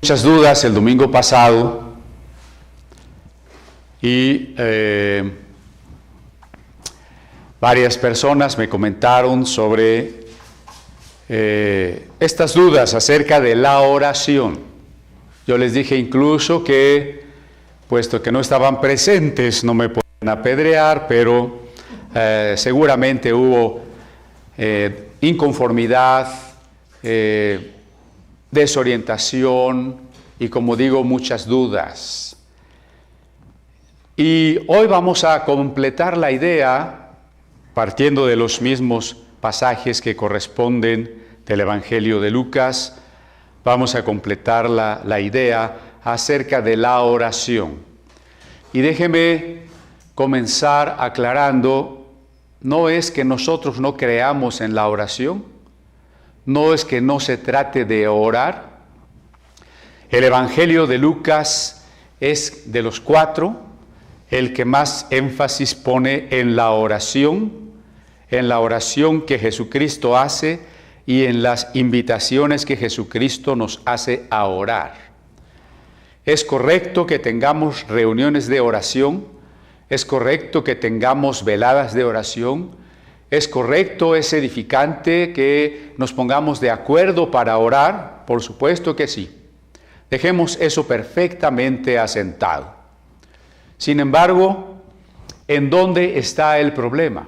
Muchas dudas el domingo pasado y varias personas me comentaron sobre estas dudas acerca de la oración. Yo les dije incluso que, puesto que no estaban presentes, no me pueden apedrear, pero seguramente hubo inconformidad, desorientación y, como digo, muchas dudas. Y hoy vamos a completar la idea partiendo de los mismos pasajes que corresponden del Evangelio de Lucas. Vamos a completar la idea acerca de la oración. Y déjeme comenzar aclarando, no es que nosotros no creamos en la oración, no es que no se trate de orar. El Evangelio de Lucas es de los 4 el que más énfasis pone en la oración que Jesucristo hace y en las invitaciones que Jesucristo nos hace a orar. Es correcto que tengamos reuniones de oración, es correcto que tengamos veladas de oración, es correcto, es edificante que nos pongamos de acuerdo para orar, por supuesto que sí. Dejemos eso perfectamente asentado. Sin embargo, ¿en dónde está el problema?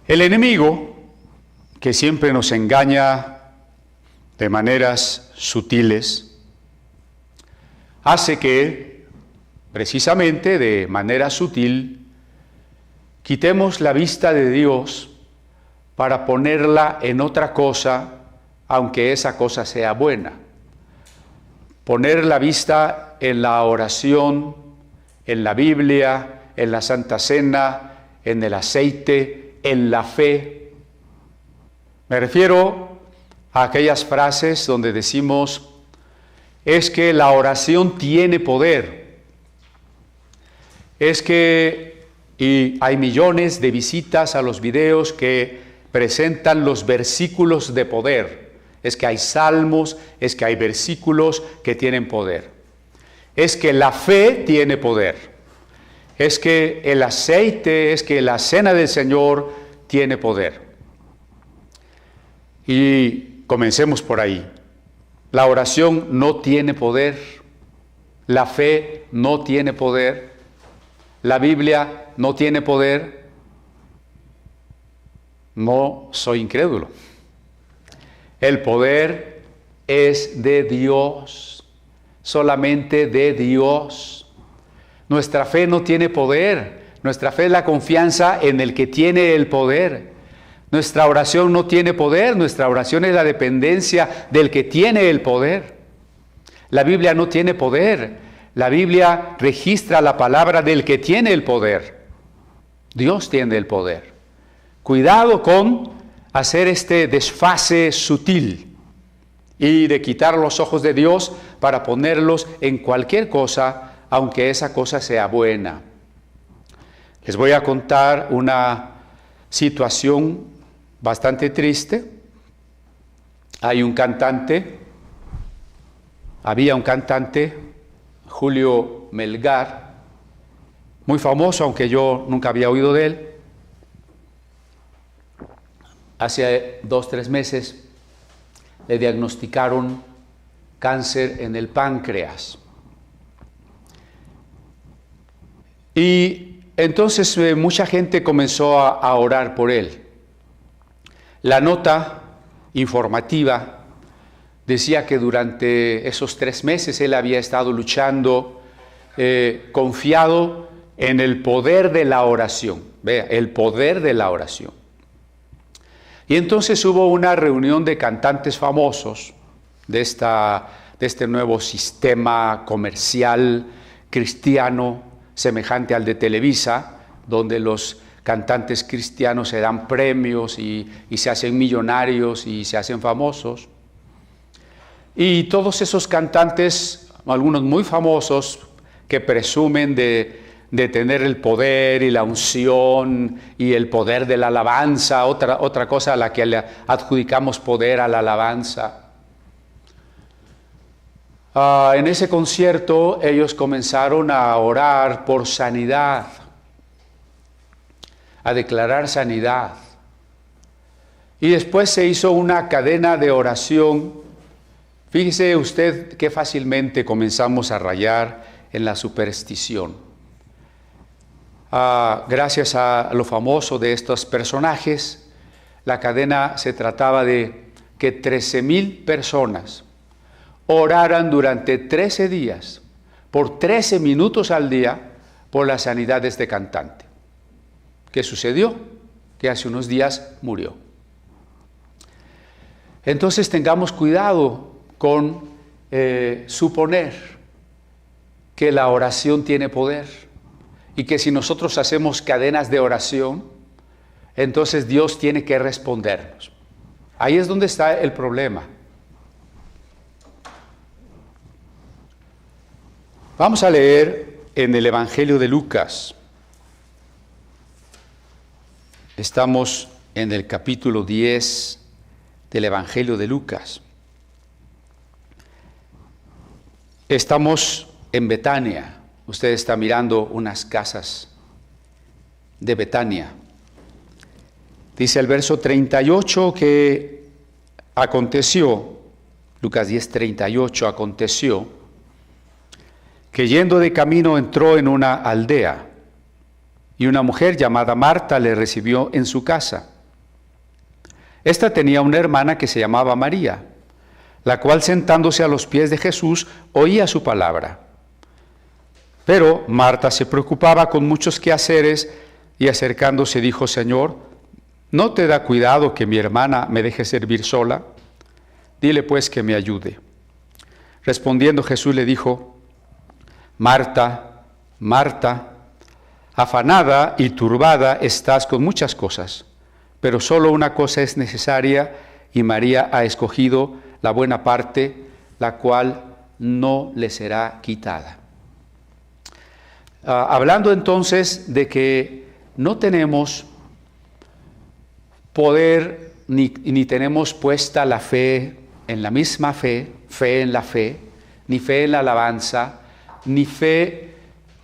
El enemigo, que siempre nos engaña de maneras sutiles, hace que, precisamente de manera sutil, quitemos la vista de Dios para ponerla en otra cosa, aunque esa cosa sea buena. Poner la vista en la oración, en la Biblia, en la Santa Cena, en el aceite, en la fe. Me refiero a aquellas frases donde decimos, es que la oración tiene poder. Es que, y hay millones de visitas a los videos que presentan los versículos de poder. Es que hay salmos, es que hay versículos que tienen poder. Es que la fe tiene poder. Es que el aceite, es que la cena del Señor tiene poder. Y comencemos por ahí. La oración no tiene poder. La fe no tiene poder. La Biblia no tiene poder. No soy incrédulo. El poder es de Dios, solamente de Dios. Nuestra fe no tiene poder. Nuestra fe es la confianza en el que tiene el poder. Nuestra oración no tiene poder. Nuestra oración es la dependencia del que tiene el poder. La Biblia no tiene poder. La Biblia registra la palabra del que tiene el poder. Dios tiene el poder. Cuidado con hacer este desfase sutil y de quitar los ojos de Dios para ponerlos en cualquier cosa, aunque esa cosa sea buena. Les voy a contar una situación bastante triste. Había un cantante, Julio Melgar, muy famoso, aunque yo nunca había oído de él. Hace 2-3 meses le diagnosticaron cáncer en el páncreas. Y entonces mucha gente comenzó a orar por él. La nota informativa decía que durante esos 3 meses él había estado luchando, confiado en el poder de la oración. Vea, el poder de la oración. Y entonces hubo una reunión de cantantes famosos de este nuevo sistema comercial cristiano semejante al de Televisa, donde los cantantes cristianos se dan premios y se hacen millonarios y se hacen famosos. Y todos esos cantantes, algunos muy famosos, que presumen de tener el poder y la unción y el poder de la alabanza, otra cosa a la que le adjudicamos poder a la alabanza. En ese concierto ellos comenzaron a orar por sanidad, a declarar sanidad. Y después se hizo una cadena de oración. Fíjese usted qué fácilmente comenzamos a rayar en la superstición. Gracias a lo famoso de estos personajes, la cadena se trataba de que 13,000 personas oraran durante 13 días, por 13 minutos al día, por la sanidad de este cantante. ¿Qué sucedió? Que hace unos días murió. Entonces tengamos cuidado con suponer que la oración tiene poder y que si nosotros hacemos cadenas de oración, entonces Dios tiene que respondernos. Ahí es donde está el problema. Vamos a leer en el Evangelio de Lucas. Estamos en el capítulo 10 del Evangelio de Lucas. Estamos en Betania. Usted está mirando unas casas de Betania. Dice el verso 38 que aconteció, Lucas 10, 38, aconteció que yendo de camino entró en una aldea y una mujer llamada Marta le recibió en su casa. Esta tenía una hermana que se llamaba María, la cual sentándose a los pies de Jesús oía su palabra. Pero Marta se preocupaba con muchos quehaceres y acercándose dijo: Señor, ¿no te da cuidado que mi hermana me deje servir sola? Dile pues que me ayude. Respondiendo Jesús le dijo: Marta, Marta, afanada y turbada estás con muchas cosas, pero solo una cosa es necesaria y María ha escogido la buena parte, la cual no le será quitada. Hablando entonces de que no tenemos poder ni tenemos puesta la fe en la misma fe, fe en la fe, ni fe en la alabanza, ni fe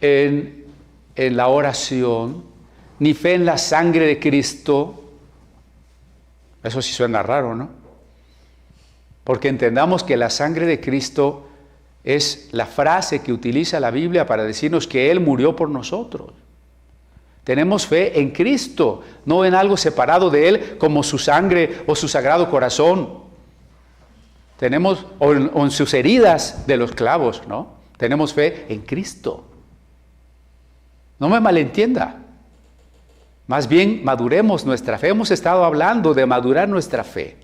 en la oración, ni fe en la sangre de Cristo. Eso sí suena raro, ¿no? Porque entendamos que la sangre de Cristo es la frase que utiliza la Biblia para decirnos que Él murió por nosotros. Tenemos fe en Cristo, no en algo separado de Él como su sangre o su sagrado corazón. Tenemos, o en sus heridas de los clavos, ¿no? Tenemos fe en Cristo. No me malentienda. Más bien maduremos nuestra fe. Hemos estado hablando de madurar nuestra fe.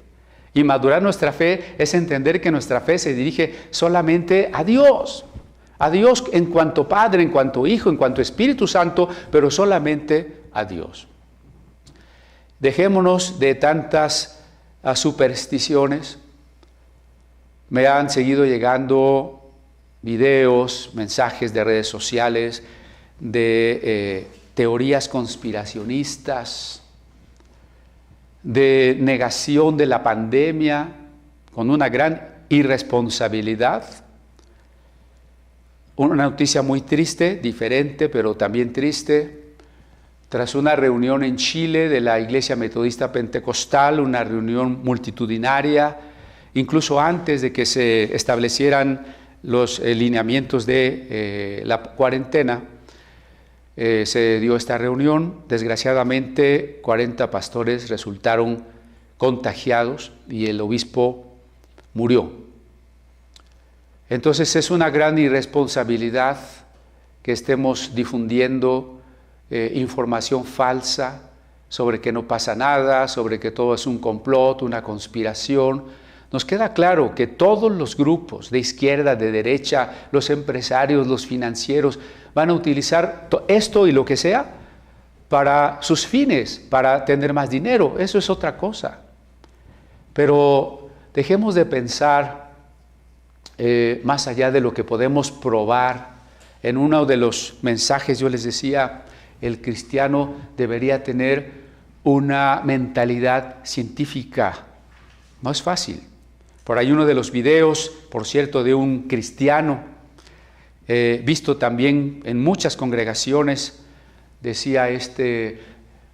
Y madurar nuestra fe es entender que nuestra fe se dirige solamente a Dios. A Dios en cuanto Padre, en cuanto Hijo, en cuanto Espíritu Santo, pero solamente a Dios. Dejémonos de tantas supersticiones. Me han seguido llegando videos, mensajes de redes sociales, de teorías conspiracionistas, de negación de la pandemia, con una gran irresponsabilidad. Una noticia muy triste, diferente, pero también triste. Tras una reunión en Chile de la Iglesia Metodista Pentecostal, una reunión multitudinaria, incluso antes de que se establecieran los lineamientos de la cuarentena, se dio esta reunión. Desgraciadamente 40 pastores resultaron contagiados y el obispo murió. Entonces es una gran irresponsabilidad que estemos difundiendo información falsa sobre que no pasa nada, sobre que todo es un complot, una conspiración. Nos queda claro que todos los grupos de izquierda, de derecha, los empresarios, los financieros, van a utilizar esto y lo que sea para sus fines, para tener más dinero. Eso es otra cosa. Pero dejemos de pensar más allá de lo que podemos probar. En uno de los mensajes yo les decía, el cristiano debería tener una mentalidad científica. No es fácil. Por ahí uno de los videos, por cierto, de un cristiano, visto también en muchas congregaciones, decía es que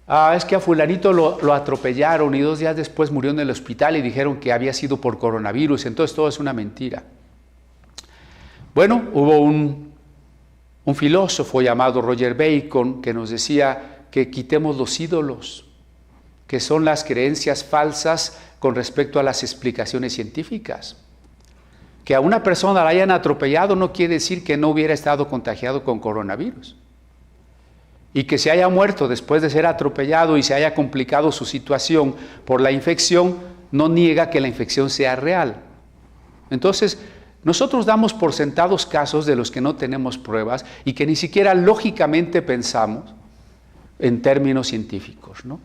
a fulanito lo atropellaron y 2 días después murió en el hospital y dijeron que había sido por coronavirus, entonces todo es una mentira. Bueno, hubo un filósofo llamado Roger Bacon que nos decía que quitemos los ídolos, que son las creencias falsas con respecto a las explicaciones científicas. Que a una persona la hayan atropellado no quiere decir que no hubiera estado contagiado con coronavirus. Y que se haya muerto después de ser atropellado y se haya complicado su situación por la infección, no niega que la infección sea real. Entonces, nosotros damos por sentados casos de los que no tenemos pruebas y que ni siquiera lógicamente pensamos en términos científicos, ¿no?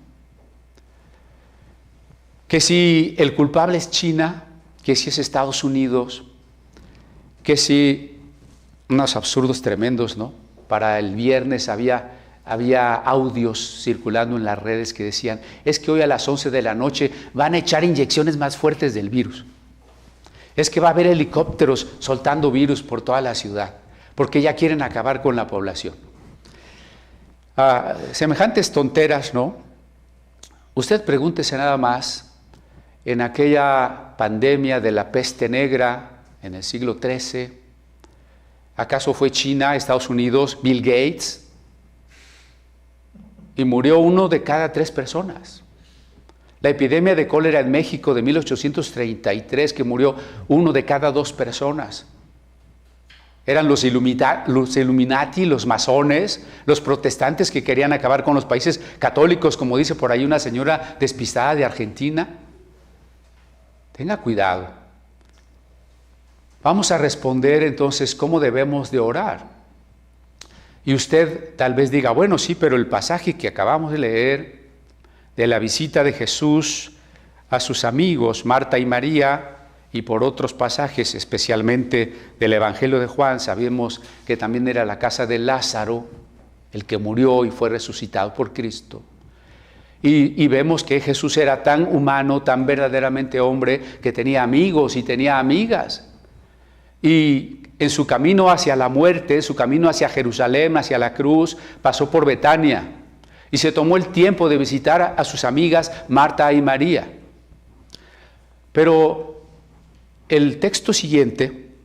Que si el culpable es China, que si es Estados Unidos, que si unos absurdos tremendos, ¿no? Para el viernes había audios circulando en las redes que decían, es que hoy a las 11 de la noche van a echar inyecciones más fuertes del virus. Es que va a haber helicópteros soltando virus por toda la ciudad, porque ya quieren acabar con la población. Semejantes tonteras, ¿no? Usted pregúntese nada más, en aquella pandemia de la peste negra en el siglo XIII, ¿acaso fue China, Estados Unidos, Bill Gates? Y murió 1 de cada 3 personas. La epidemia de cólera en México de 1833, que murió 1 de cada 2 personas. Eran los Illuminati, los masones, los protestantes que querían acabar con los países católicos, como dice por ahí una señora despistada de Argentina. Tenga cuidado. Vamos a responder entonces cómo debemos de orar. Y usted tal vez diga, bueno, sí, pero el pasaje que acabamos de leer de la visita de Jesús a sus amigos, Marta y María, y por otros pasajes, especialmente del Evangelio de Juan, sabemos que también era la casa de Lázaro, el que murió y fue resucitado por Cristo. Y vemos que Jesús era tan humano, tan verdaderamente hombre, que tenía amigos y tenía amigas. Y en su camino hacia la muerte, su camino hacia Jerusalén, hacia la cruz, pasó por Betania. Y se tomó el tiempo de visitar a sus amigas Marta y María. Pero el texto siguiente,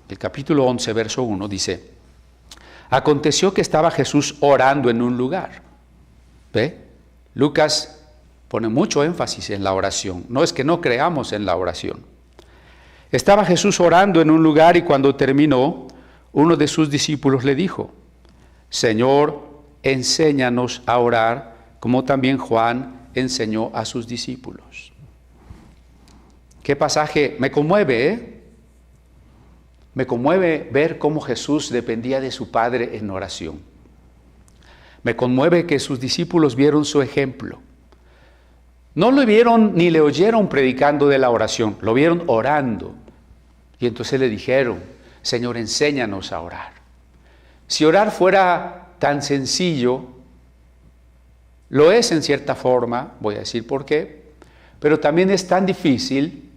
el capítulo 11, verso 1, dice, aconteció que estaba Jesús orando en un lugar. ¿Ve? Lucas pone mucho énfasis en la oración. No es que no creamos en la oración. Estaba Jesús orando en un lugar y cuando terminó, uno de sus discípulos le dijo, Señor, enséñanos a orar, como también Juan enseñó a sus discípulos. Qué pasaje, me conmueve, ¿eh? Me conmueve ver cómo Jesús dependía de su Padre en oración. Me conmueve que sus discípulos vieron su ejemplo. No lo vieron ni le oyeron predicando de la oración, lo vieron orando. Y entonces le dijeron, Señor, enséñanos a orar. Si orar fuera tan sencillo, lo es en cierta forma, voy a decir por qué, pero también es tan difícil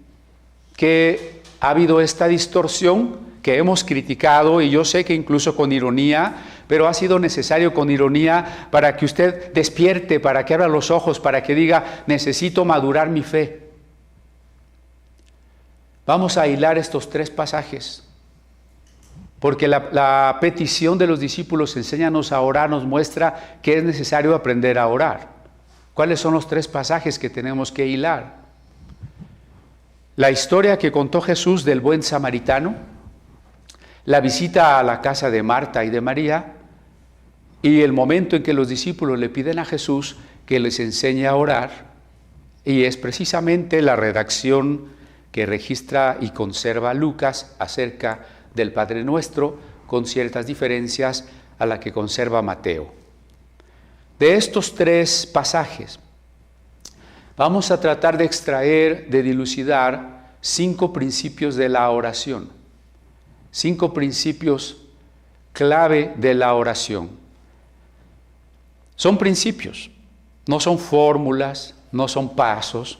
que ha habido esta distorsión que hemos criticado, y yo sé que incluso con ironía, pero ha sido necesario con ironía para que usted despierte, para que abra los ojos, para que diga, necesito madurar mi fe. Vamos a hilar estos 3 pasajes, porque la petición de los discípulos, enséñanos a orar, nos muestra que es necesario aprender a orar. ¿Cuáles son los 3 pasajes que tenemos que hilar? La historia que contó Jesús del buen samaritano, la visita a la casa de Marta y de María, y el momento en que los discípulos le piden a Jesús que les enseñe a orar, y es precisamente la redacción que registra y conserva Lucas acerca del Padre Nuestro, con ciertas diferencias a la que conserva Mateo. De estos 3 pasajes, vamos a tratar de extraer, de dilucidar 5 principios de la oración, 5 principios clave de la oración. Son principios, no son fórmulas, no son pasos,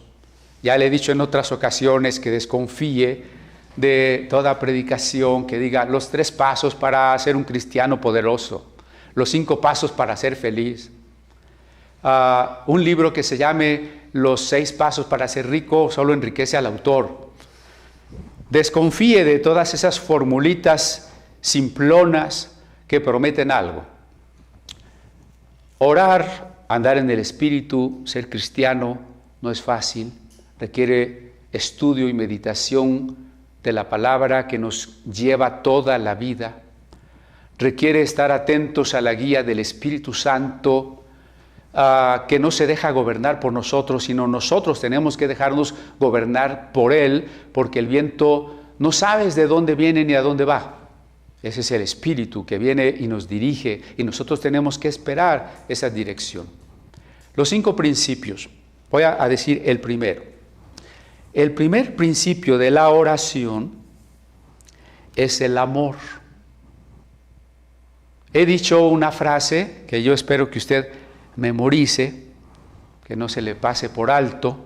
Ya le he dicho en otras ocasiones que desconfíe de toda predicación que diga los 3 pasos para ser un cristiano poderoso, los 5 pasos para ser feliz. Un libro que se llame Los 6 pasos para ser rico solo enriquece al autor. Desconfíe de todas esas formulitas simplonas que prometen algo. Orar, andar en el Espíritu, ser cristiano no es fácil, requiere estudio y meditación de la palabra que nos lleva toda la vida. Requiere estar atentos a la guía del Espíritu Santo, que no se deja gobernar por nosotros, sino nosotros tenemos que dejarnos gobernar por Él, porque el viento no sabes de dónde viene ni a dónde va. Ese es el Espíritu que viene y nos dirige, y nosotros tenemos que esperar esa dirección. Los 5 principios. Voy a decir el primero. El primer principio de la oración es el amor. He dicho una frase que yo espero que usted memorice, que no se le pase por alto,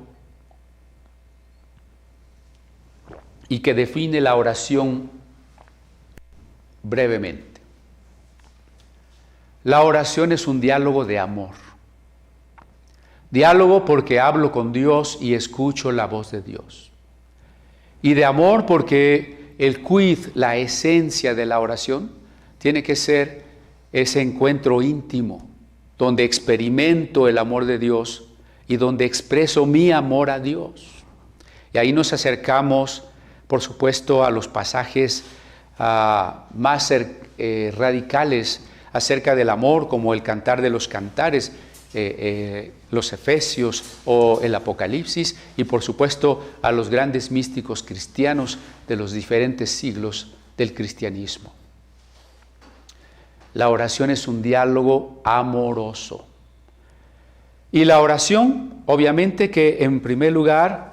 y que define la oración brevemente. La oración es un diálogo de amor. Diálogo porque hablo con Dios y escucho la voz de Dios. Y de amor porque el quid, la esencia de la oración, tiene que ser ese encuentro íntimo, donde experimento el amor de Dios y donde expreso mi amor a Dios. Y ahí nos acercamos, por supuesto, a los pasajes más radicales acerca del amor, como el Cantar de los Cantares, los Efesios o el Apocalipsis, y por supuesto a los grandes místicos cristianos de los diferentes siglos del cristianismo. La oración es un diálogo amoroso. Y la oración, obviamente que en primer lugar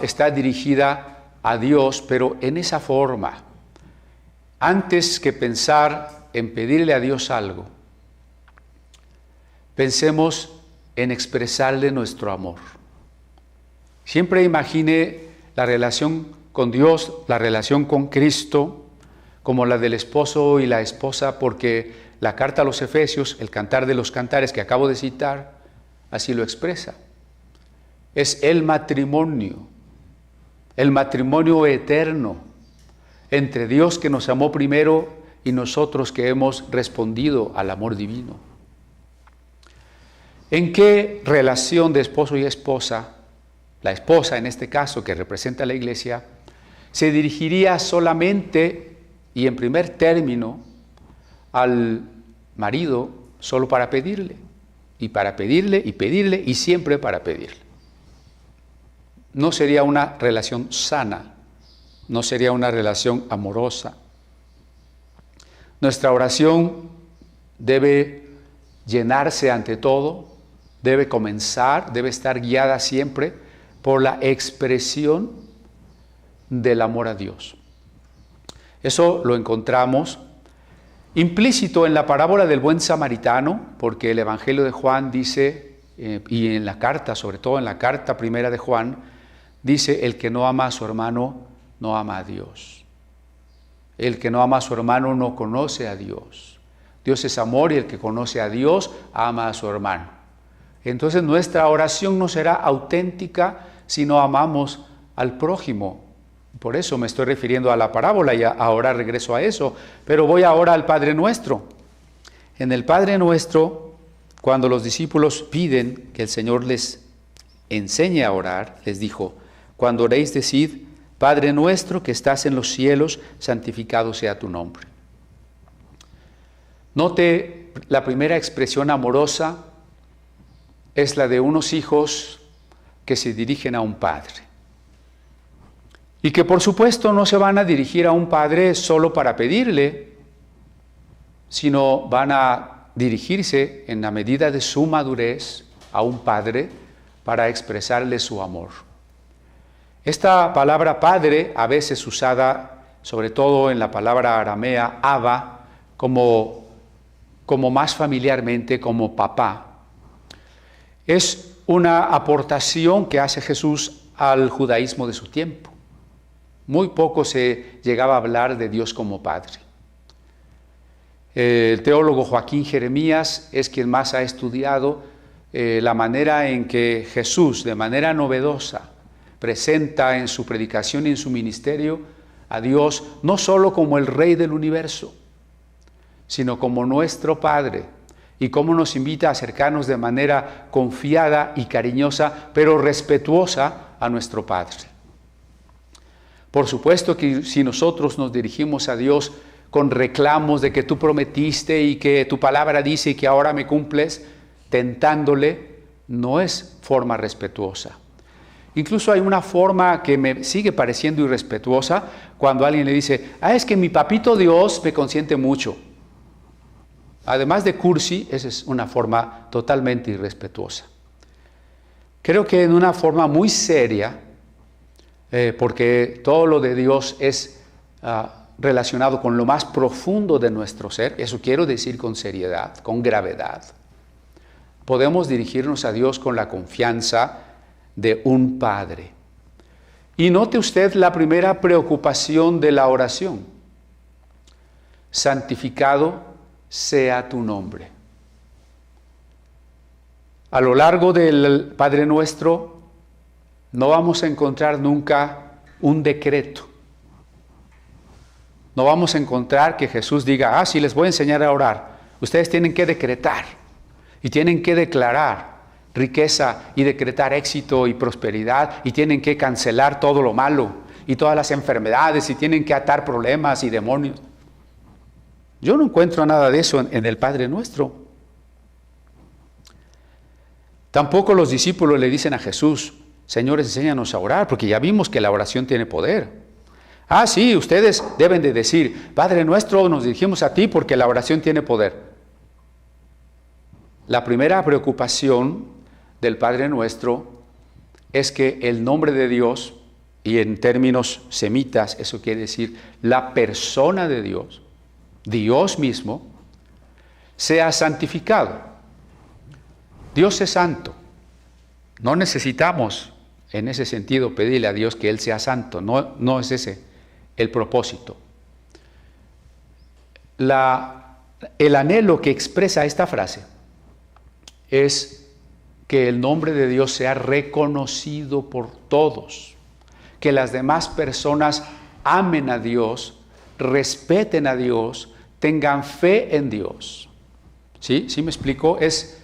está dirigida a Dios, pero en esa forma. Antes que pensar en pedirle a Dios algo, pensemos en expresarle nuestro amor. Siempre imagine la relación con Dios, la relación con Cristo, como la del esposo y la esposa, porque la carta a los Efesios, el Cantar de los Cantares que acabo de citar, así lo expresa. Es el matrimonio eterno entre Dios que nos amó primero y nosotros que hemos respondido al amor divino. ¿En qué relación de esposo y esposa, la esposa en este caso que representa a la iglesia, se dirigiría solamente y en primer término al marido solo para pedirle, y para pedirle, y pedirle, y siempre para pedirle? No sería una relación sana, no sería una relación amorosa. Nuestra oración debe llenarse ante todo, debe comenzar, debe estar guiada siempre por la expresión del amor a Dios. Eso lo encontramos implícito en la parábola del buen samaritano, porque el Evangelio de Juan dice, y en la carta, sobre todo en la carta primera de Juan, dice: el que no ama a su hermano no ama a Dios. El que no ama a su hermano no conoce a Dios. Dios es amor y el que conoce a Dios ama a su hermano. Entonces nuestra oración no será auténtica si no amamos al prójimo. Por eso me estoy refiriendo a la parábola y ahora regreso a eso. Pero voy ahora al Padre Nuestro. En el Padre Nuestro, cuando los discípulos piden que el Señor les enseñe a orar, les dijo: cuando oréis, decid: Padre nuestro que estás en los cielos, santificado sea tu nombre. Note, la primera expresión amorosa es la de unos hijos que se dirigen a un padre. Y que por supuesto no se van a dirigir a un padre solo para pedirle, sino van a dirigirse en la medida de su madurez a un padre para expresarle su amor. Esta palabra padre, a veces usada sobre todo en la palabra aramea Abba, como más familiarmente como papá, es una aportación que hace Jesús al judaísmo de su tiempo. Muy poco se llegaba a hablar de Dios como Padre. El teólogo Joaquín Jeremías es quien más ha estudiado la manera en que Jesús, de manera novedosa, presenta en su predicación y en su ministerio a Dios no solo como el Rey del universo, sino como nuestro Padre, y cómo nos invita a acercarnos de manera confiada y cariñosa, pero respetuosa a nuestro Padre. Por supuesto que si nosotros nos dirigimos a Dios con reclamos de que tú prometiste y que tu palabra dice y que ahora me cumples, tentándole, no es forma respetuosa. Incluso hay una forma que me sigue pareciendo irrespetuosa cuando alguien le dice, es que mi papito Dios me consiente mucho. Además de cursi, esa es una forma totalmente irrespetuosa. Creo que en una forma muy seria, porque todo lo de Dios es relacionado con lo más profundo de nuestro ser, eso quiero decir con seriedad, con gravedad. Podemos dirigirnos a Dios con la confianza de un Padre. Y note usted la primera preocupación de la oración. Santificado sea tu nombre. A lo largo del Padre Nuestro no vamos a encontrar nunca un decreto. No vamos a encontrar que Jesús diga, sí, les voy a enseñar a orar. Ustedes tienen que decretar y tienen que declarar riqueza y decretar éxito y prosperidad y tienen que cancelar todo lo malo y todas las enfermedades y tienen que atar problemas y demonios. Yo no encuentro nada de eso en el Padre Nuestro. Tampoco los discípulos le dicen a Jesús, Señor, enséñanos a orar, porque ya vimos que la oración tiene poder. Sí, ustedes deben de decir, Padre Nuestro, nos dirigimos a ti porque la oración tiene poder. La primera preocupación del Padre Nuestro es que el nombre de Dios, y en términos semitas, eso quiere decir la persona de Dios, Dios mismo, sea santificado. Dios es santo. No necesitamos, en ese sentido, pedirle a Dios que Él sea santo. No es ese el propósito. El anhelo que expresa esta frase es que el nombre de Dios sea reconocido por todos, que las demás personas amen a Dios, respeten a Dios, tengan fe en Dios. ¿Sí? ¿Sí me explico? Es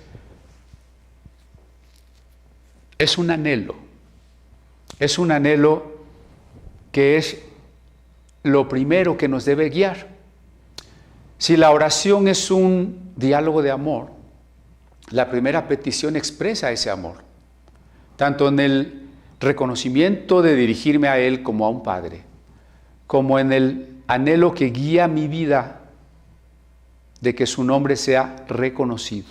un anhelo. Es un anhelo que es lo primero que nos debe guiar. Si la oración es un diálogo de amor, la primera petición expresa ese amor, tanto en el reconocimiento de dirigirme a Él como a un Padre, como en el anhelo que guía mi vida de que su nombre sea reconocido,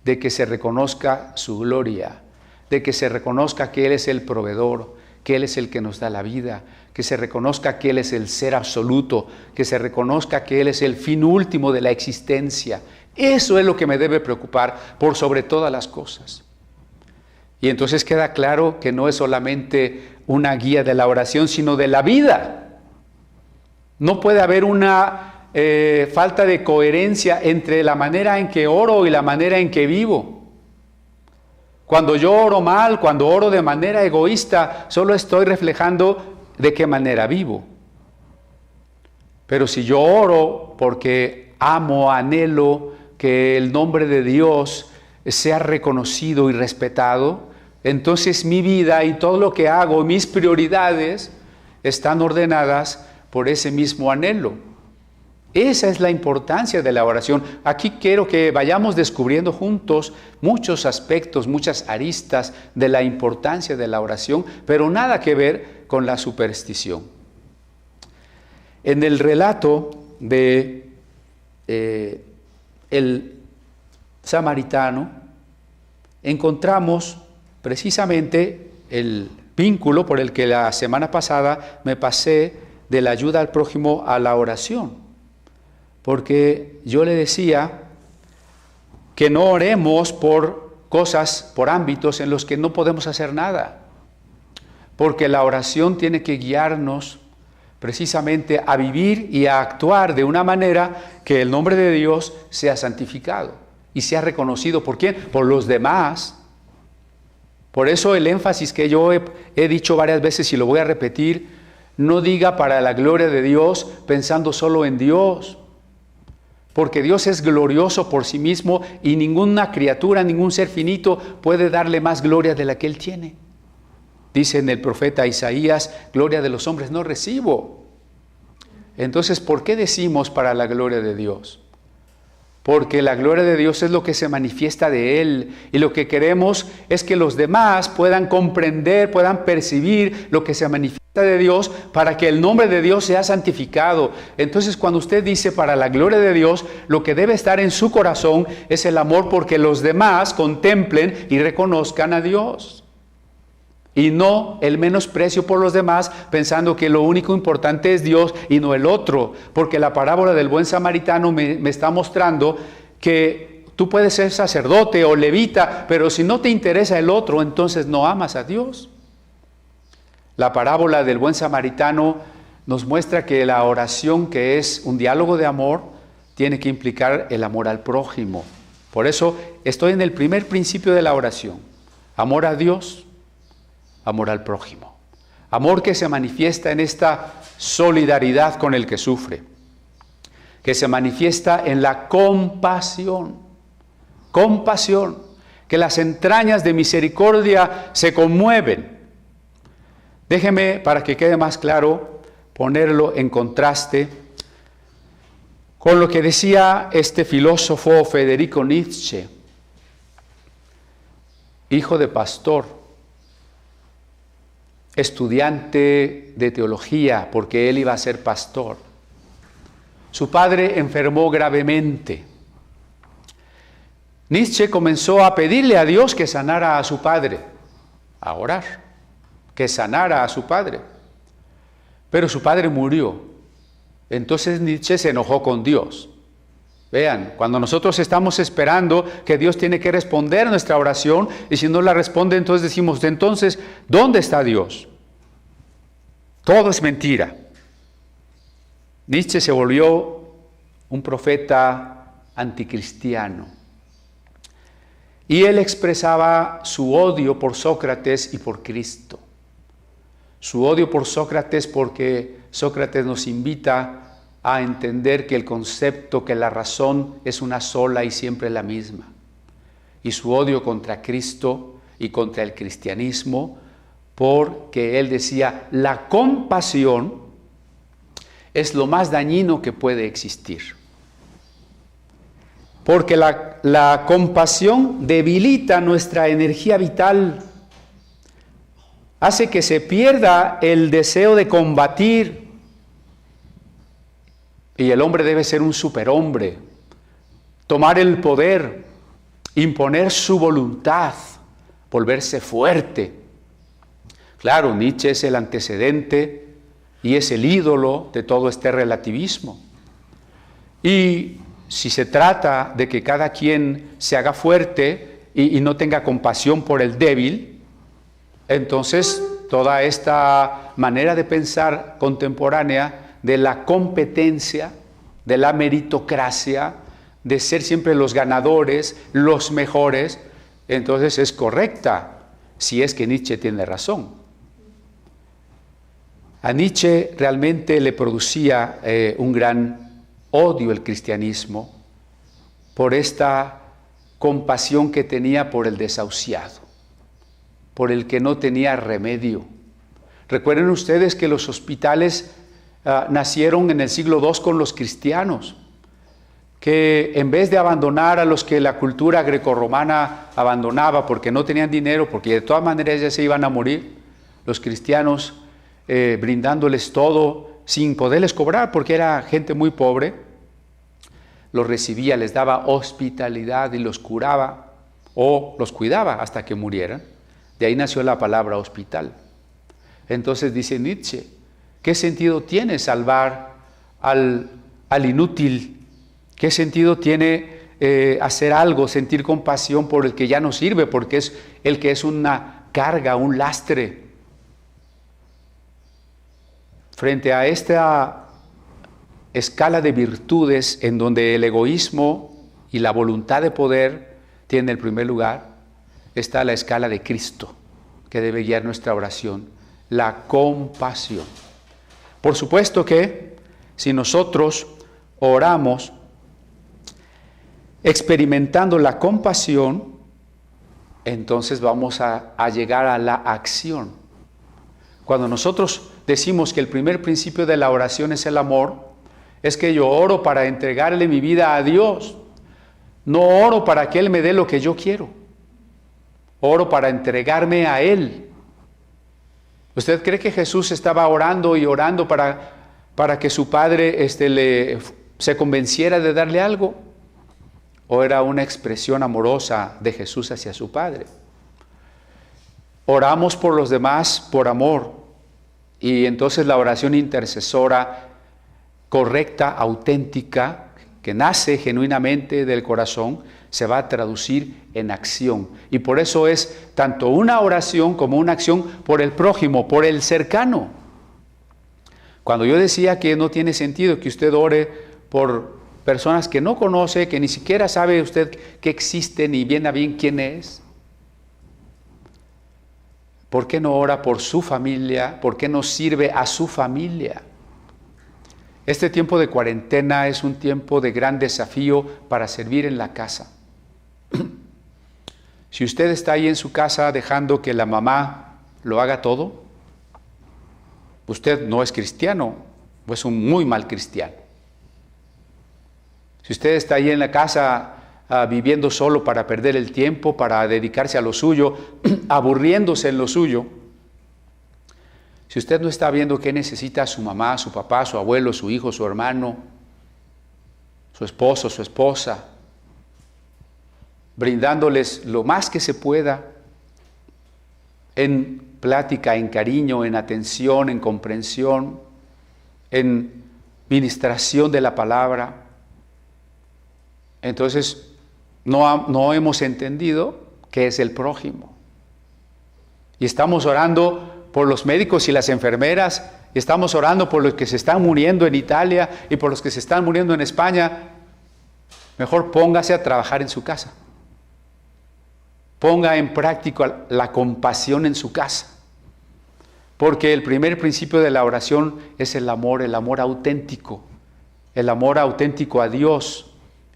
de que se reconozca su gloria, de que se reconozca que Él es el proveedor, que Él es el que nos da la vida, que se reconozca que Él es el ser absoluto, que se reconozca que Él es el fin último de la existencia. Eso es lo que me debe preocupar por sobre todas las cosas. Y entonces queda claro que no es solamente una guía de la oración, sino de la vida. No puede haber una falta de coherencia entre la manera en que oro y la manera en que vivo. Cuando yo oro mal, cuando oro de manera egoísta, solo estoy reflejando de qué manera vivo. Pero si yo oro porque amo, anhelo que el nombre de Dios sea reconocido y respetado, entonces mi vida y todo lo que hago, mis prioridades, están ordenadas por ese mismo anhelo. Esa es la importancia de la oración. Aquí quiero que vayamos descubriendo juntos muchos aspectos, muchas aristas de la importancia de la oración, pero nada que ver con la superstición. En el relato de el samaritano encontramos precisamente el vínculo por el que la semana pasada me pasé de la ayuda al prójimo a la oración. Porque yo le decía que no oremos por cosas, por ámbitos en los que no podemos hacer nada. porque la oración tiene que guiarnos precisamente a vivir y a actuar de una manera que el nombre de Dios sea santificado y sea reconocido. ¿Por quién? Por los demás. Por eso el énfasis que yo he dicho varias veces y lo voy a repetir, no diga para la gloria de Dios pensando solo en Dios, porque Dios es glorioso por sí mismo y ninguna criatura, ningún ser finito puede darle más gloria de la que Él tiene. Dice en el profeta Isaías, gloria de los hombres no recibo. Entonces, ¿por qué decimos para la gloria de Dios? Porque la gloria de Dios es lo que se manifiesta de Él, y lo que queremos es que los demás puedan comprender, puedan percibir lo que se manifiesta de Dios para que el nombre de Dios sea santificado. Entonces, cuando usted dice para la gloria de Dios, lo que debe estar en su corazón es el amor porque los demás contemplen y reconozcan a Dios. Y no el menosprecio por los demás, pensando que lo único importante es Dios y no el otro. Porque la parábola del buen samaritano me está mostrando que tú puedes ser sacerdote o levita, pero si no te interesa el otro, entonces no amas a Dios. La parábola del buen samaritano nos muestra que la oración, que es un diálogo de amor, tiene que implicar el amor al prójimo. Por eso estoy en el primer principio de la oración: amor a Dios, amor al prójimo. Amor que se manifiesta en esta solidaridad con el que sufre, que se manifiesta en la compasión. Compasión, que las entrañas de misericordia se conmueven. Déjeme, para que quede más claro, ponerlo en contraste con lo que decía este filósofo Federico Nietzsche, hijo de pastor, estudiante de teología, porque él iba a ser pastor. Su padre enfermó gravemente. Nietzsche comenzó a pedirle a Dios que sanara a su padre, a orar, que sanara a su padre. Pero su padre murió. Entonces Nietzsche se enojó con Dios. Vean, cuando nosotros estamos esperando que Dios tiene que responder nuestra oración, y si no la responde, entonces decimos, entonces, ¿dónde está Dios? Todo es mentira. Nietzsche se volvió un profeta anticristiano. Y él expresaba su odio por Sócrates y por Cristo. Su odio por Sócrates porque Sócrates nos invita a entender que el concepto, que la razón es una sola y siempre la misma. Y su odio contra Cristo y contra el cristianismo, porque él decía, la compasión es lo más dañino que puede existir. Porque la compasión debilita nuestra energía vital, hace que se pierda el deseo de combatir. Y el hombre debe ser un superhombre, tomar el poder, imponer su voluntad, volverse fuerte. Claro, Nietzsche es el antecedente y es el ídolo de todo este relativismo. Y si se trata de que cada quien se haga fuerte y no tenga compasión por el débil, entonces toda esta manera de pensar contemporánea de la competencia, de la meritocracia, de ser siempre los ganadores, los mejores, entonces es correcta, si es que Nietzsche tiene razón. A Nietzsche realmente le producía un gran odio el cristianismo por esta compasión que tenía por el desahuciado, por el que no tenía remedio. Recuerden ustedes que los hospitales nacieron en el siglo II con los cristianos, que en vez de abandonar a los que la cultura grecorromana abandonaba porque no tenían dinero, porque de todas maneras ya se iban a morir, los cristianos brindándoles todo sin poderles cobrar porque era gente muy pobre, los recibía, les daba hospitalidad y los curaba o los cuidaba hasta que murieran. De ahí nació la palabra hospital. Entonces dice Nietzsche, ¿qué sentido tiene salvar al inútil? ¿Qué sentido tiene hacer algo, sentir compasión por el que ya no sirve, porque es el que es una carga, un lastre? frente a esta escala de virtudes en donde el egoísmo y la voluntad de poder tienen el primer lugar, está la escala de Cristo, que debe guiar nuestra oración, la compasión. Por supuesto que si nosotros oramos experimentando la compasión, entonces vamos a llegar a la acción. Cuando nosotros decimos que el primer principio de la oración es el amor, es que yo oro para entregarle mi vida a Dios. No oro para que Él me dé lo que yo quiero. Oro para entregarme a Él. ¿Usted cree que Jesús estaba orando y orando para que su Padre se convenciera de darle algo? ¿O era una expresión amorosa de Jesús hacia su Padre? Oramos por los demás por amor. Y entonces la oración intercesora correcta, auténtica, que nace genuinamente del corazón, se va a traducir en acción. Y por eso es tanto una oración como una acción por el prójimo, por el cercano. Cuando yo decía que no tiene sentido que usted ore por personas que no conoce, que ni siquiera sabe usted que existen y bien a bien quién es, ¿por qué no ora por su familia? ¿Por qué no sirve a su familia? Este tiempo de cuarentena es un tiempo de gran desafío para servir en la casa. Si usted está ahí en su casa dejando que la mamá lo haga todo, usted no es cristiano, o es un muy mal cristiano. Si usted está ahí en la casa viviendo solo para perder el tiempo, para dedicarse a lo suyo, aburriéndose en lo suyo, si usted no está viendo qué necesita su mamá, su papá, su abuelo, su hijo, su hermano, su esposo, su esposa, brindándoles lo más que se pueda en plática, en cariño, en atención, en comprensión, en ministración de la palabra, entonces no hemos entendido qué es el prójimo. Y estamos orando por los médicos y las enfermeras, estamos orando por los que se están muriendo en Italia y por los que se están muriendo en España. Mejor póngase a trabajar en su casa. Ponga en práctica la compasión en su casa. Porque el primer principio de la oración es el amor auténtico. El amor auténtico a Dios.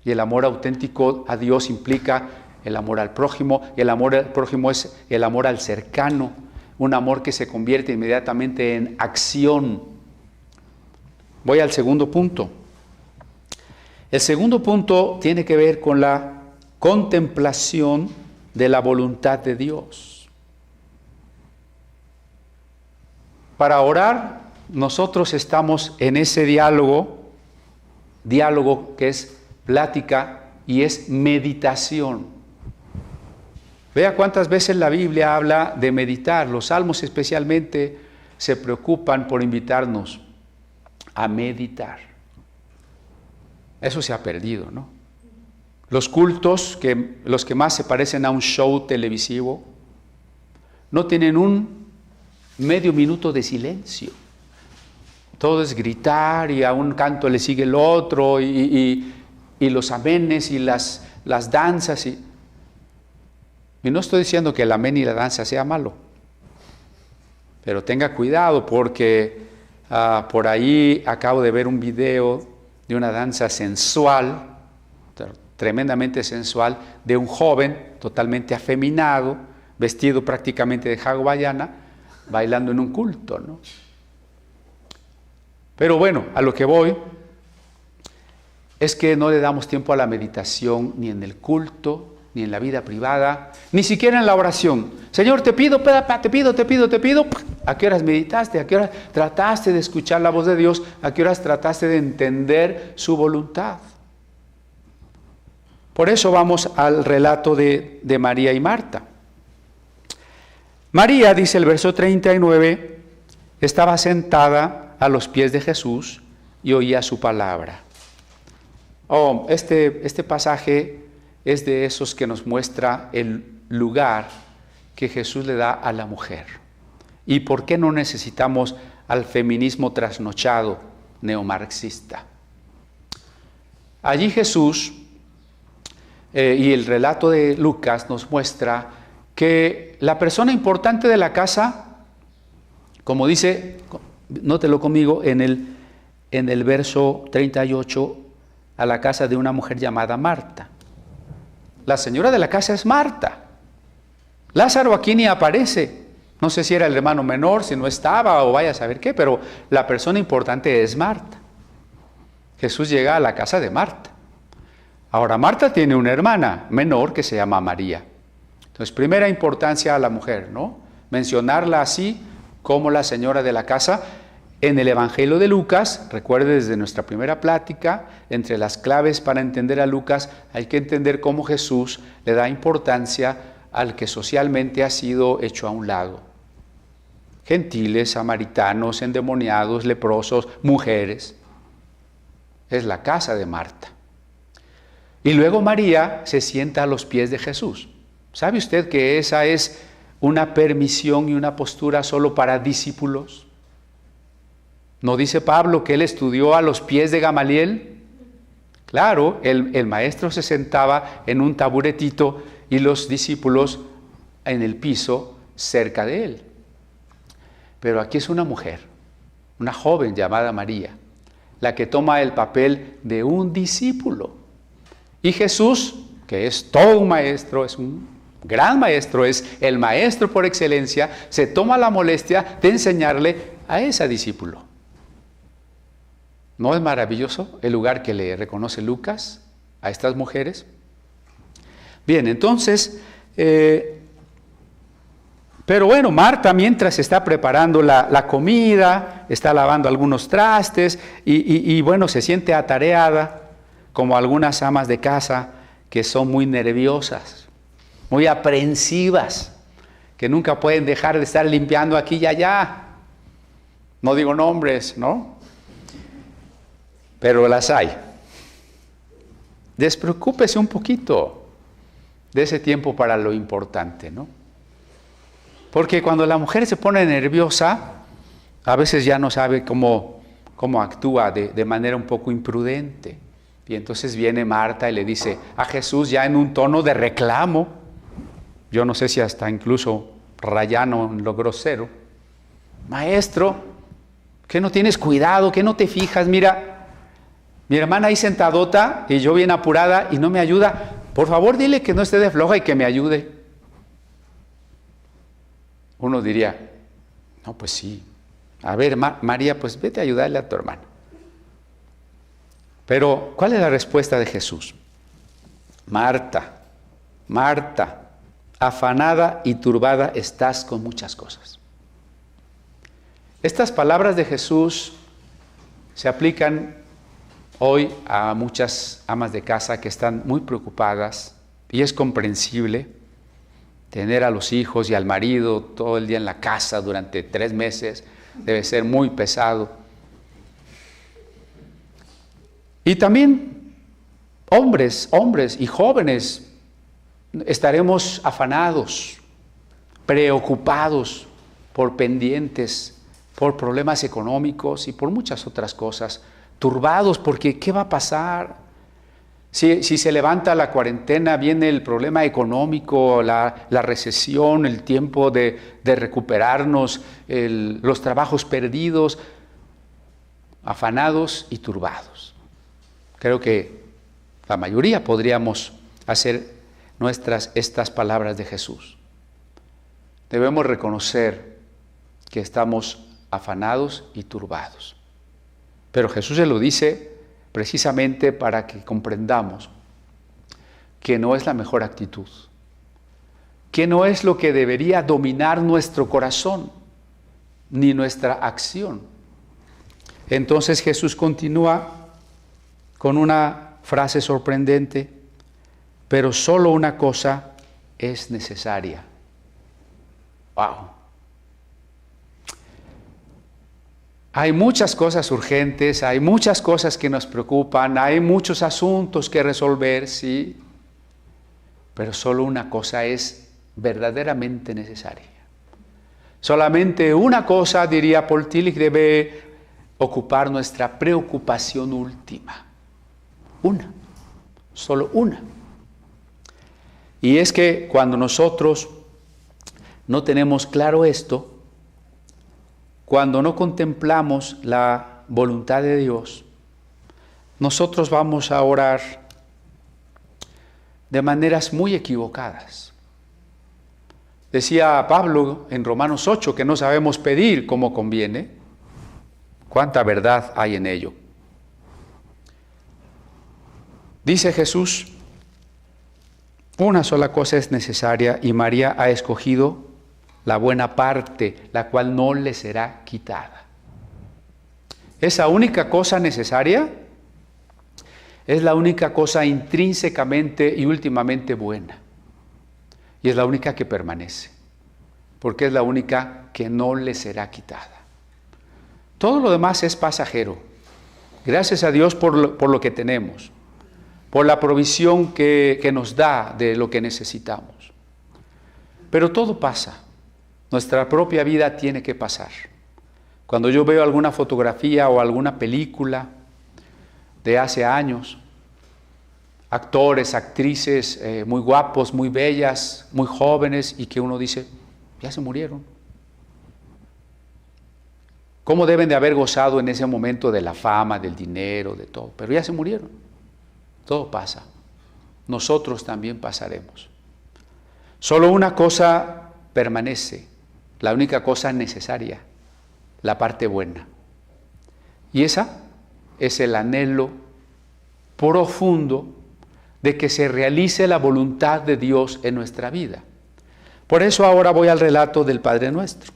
Y el amor auténtico a Dios implica el amor al prójimo. Y el amor al prójimo es el amor al cercano. Un amor que se convierte inmediatamente en acción. Voy al segundo punto. El segundo punto tiene que ver con la contemplación de la voluntad de Dios. Para orar, nosotros estamos en ese diálogo que es plática y es meditación. Vea cuántas veces la Biblia habla de meditar. Los salmos especialmente se preocupan por invitarnos a meditar. Eso se ha perdido, ¿no? Los cultos, los que más se parecen a un show televisivo, no tienen un medio minuto de silencio. Todo es gritar y a un canto le sigue el otro y los amenes y las danzas. Y no estoy diciendo que el amén y la danza sea malo, pero tenga cuidado porque por ahí acabo de ver un video de una danza sensual, tremendamente sensual, de un joven totalmente afeminado, vestido prácticamente de hawaiana, bailando en un culto, ¿no? Pero bueno, a lo que voy es que no le damos tiempo a la meditación ni en el culto, ni en la vida privada, ni siquiera en la oración. Señor, te pido. ¿A qué horas meditaste? ¿A qué horas trataste de escuchar la voz de Dios? ¿A qué horas trataste de entender su voluntad? Por eso vamos al relato de María y Marta. María, dice el verso 39, estaba sentada a los pies de Jesús y oía su palabra. Este pasaje es de esos que nos muestra el lugar que Jesús le da a la mujer. ¿Y por qué no necesitamos al feminismo trasnochado neomarxista. Allí Jesús y el relato de Lucas nos muestra que la persona importante de la casa, como dice, nótelo conmigo, en el verso 38, a la casa de una mujer llamada Marta. La señora de la casa es Marta. Lázaro aquí ni aparece. No sé si era el hermano menor, si no estaba o vaya a saber qué, pero la persona importante es Marta. Jesús llega a la casa de Marta. Ahora, Marta tiene una hermana menor que se llama María. Entonces, primera importancia a la mujer, ¿no? Mencionarla así como la señora de la casa. En el Evangelio de Lucas, recuerde desde nuestra primera plática, entre las claves para entender a Lucas, hay que entender cómo Jesús le da importancia al que socialmente ha sido hecho a un lado. Gentiles, samaritanos, endemoniados, leprosos, mujeres. Es la casa de Marta. Y luego María se sienta a los pies de Jesús. ¿Sabe usted que esa es una permisión y una postura solo para discípulos? ¿No dice Pablo que él estudió a los pies de Gamaliel? Claro, el maestro se sentaba en un taburetito y los discípulos en el piso cerca de él. Pero aquí es una mujer, una joven llamada María, la que toma el papel de un discípulo. Y Jesús, que es todo un maestro, es un gran maestro, es el maestro por excelencia, se toma la molestia de enseñarle a ese discípulo. ¿No es maravilloso el lugar que le reconoce Lucas a estas mujeres? Bien, entonces, pero bueno, Marta mientras está preparando la comida, está lavando algunos trastes y bueno, se siente atareada, como algunas amas de casa que son muy nerviosas, muy aprensivas, que nunca pueden dejar de estar limpiando aquí y allá. No digo nombres, ¿no? Pero las hay. Despreocúpese un poquito de ese tiempo para lo importante, ¿no? Porque cuando la mujer se pone nerviosa, a veces ya no sabe cómo actúa de manera un poco imprudente. Y entonces viene Marta y le dice a Jesús ya en un tono de reclamo, yo no sé si hasta incluso rayano en lo grosero: Maestro, ¿qué no tienes cuidado? ¿Qué no te fijas? Mira, mi hermana ahí sentadota y yo bien apurada y no me ayuda. Por favor, dile que no esté de floja y que me ayude. Uno diría, no, pues sí. A ver, María, pues vete a ayudarle a tu hermana. Pero, ¿cuál es la respuesta de Jesús? Marta, Marta, afanada y turbada estás con muchas cosas. Estas palabras de Jesús se aplican hoy a muchas amas de casa que están muy preocupadas, y es comprensible. Tener a los hijos y al marido todo el día en la casa durante 3 meses debe ser muy pesado. Y también hombres y jóvenes estaremos afanados, preocupados por pendientes, por problemas económicos y por muchas otras cosas, turbados porque ¿qué va a pasar? Si se levanta la cuarentena, viene el problema económico, la recesión, el tiempo de recuperarnos, los trabajos perdidos, afanados y turbados. Creo que la mayoría podríamos hacer nuestras estas palabras de Jesús. Debemos reconocer que estamos afanados y turbados. Pero Jesús se lo dice precisamente para que comprendamos que no es la mejor actitud, que no es lo que debería dominar nuestro corazón ni nuestra acción. Entonces Jesús continúa con una frase sorprendente: pero solo una cosa es necesaria. ¡Wow! Hay muchas cosas urgentes, hay muchas cosas que nos preocupan, hay muchos asuntos que resolver, sí, pero solo una cosa es verdaderamente necesaria. Solamente una cosa, diría Paul Tillich, debe ocupar nuestra preocupación última. Una, solo una. Y es que cuando nosotros no tenemos claro esto, cuando no contemplamos la voluntad de Dios, nosotros vamos a orar de maneras muy equivocadas. Decía Pablo en Romanos 8 que no sabemos pedir como conviene. ¿Cuánta verdad hay en ello? Dice Jesús, una sola cosa es necesaria y María ha escogido la buena parte, la cual no le será quitada. Esa única cosa necesaria es la única cosa intrínsecamente y últimamente buena. Y es la única que permanece, porque es la única que no le será quitada. Todo lo demás es pasajero. Gracias a Dios por lo que tenemos, por la provisión que nos da de lo que necesitamos. Pero todo pasa. Nuestra propia vida tiene que pasar. Cuando yo veo alguna fotografía o alguna película de hace años, actores, actrices muy guapos, muy bellas, muy jóvenes, y que uno dice, ya se murieron. ¿Cómo deben de haber gozado en ese momento de la fama, del dinero, de todo? Pero ya se murieron. Todo pasa. Nosotros también pasaremos. Solo una cosa permanece, la única cosa necesaria, la parte buena. Y esa es el anhelo profundo de que se realice la voluntad de Dios en nuestra vida. Por eso ahora voy al relato del Padre Nuestro.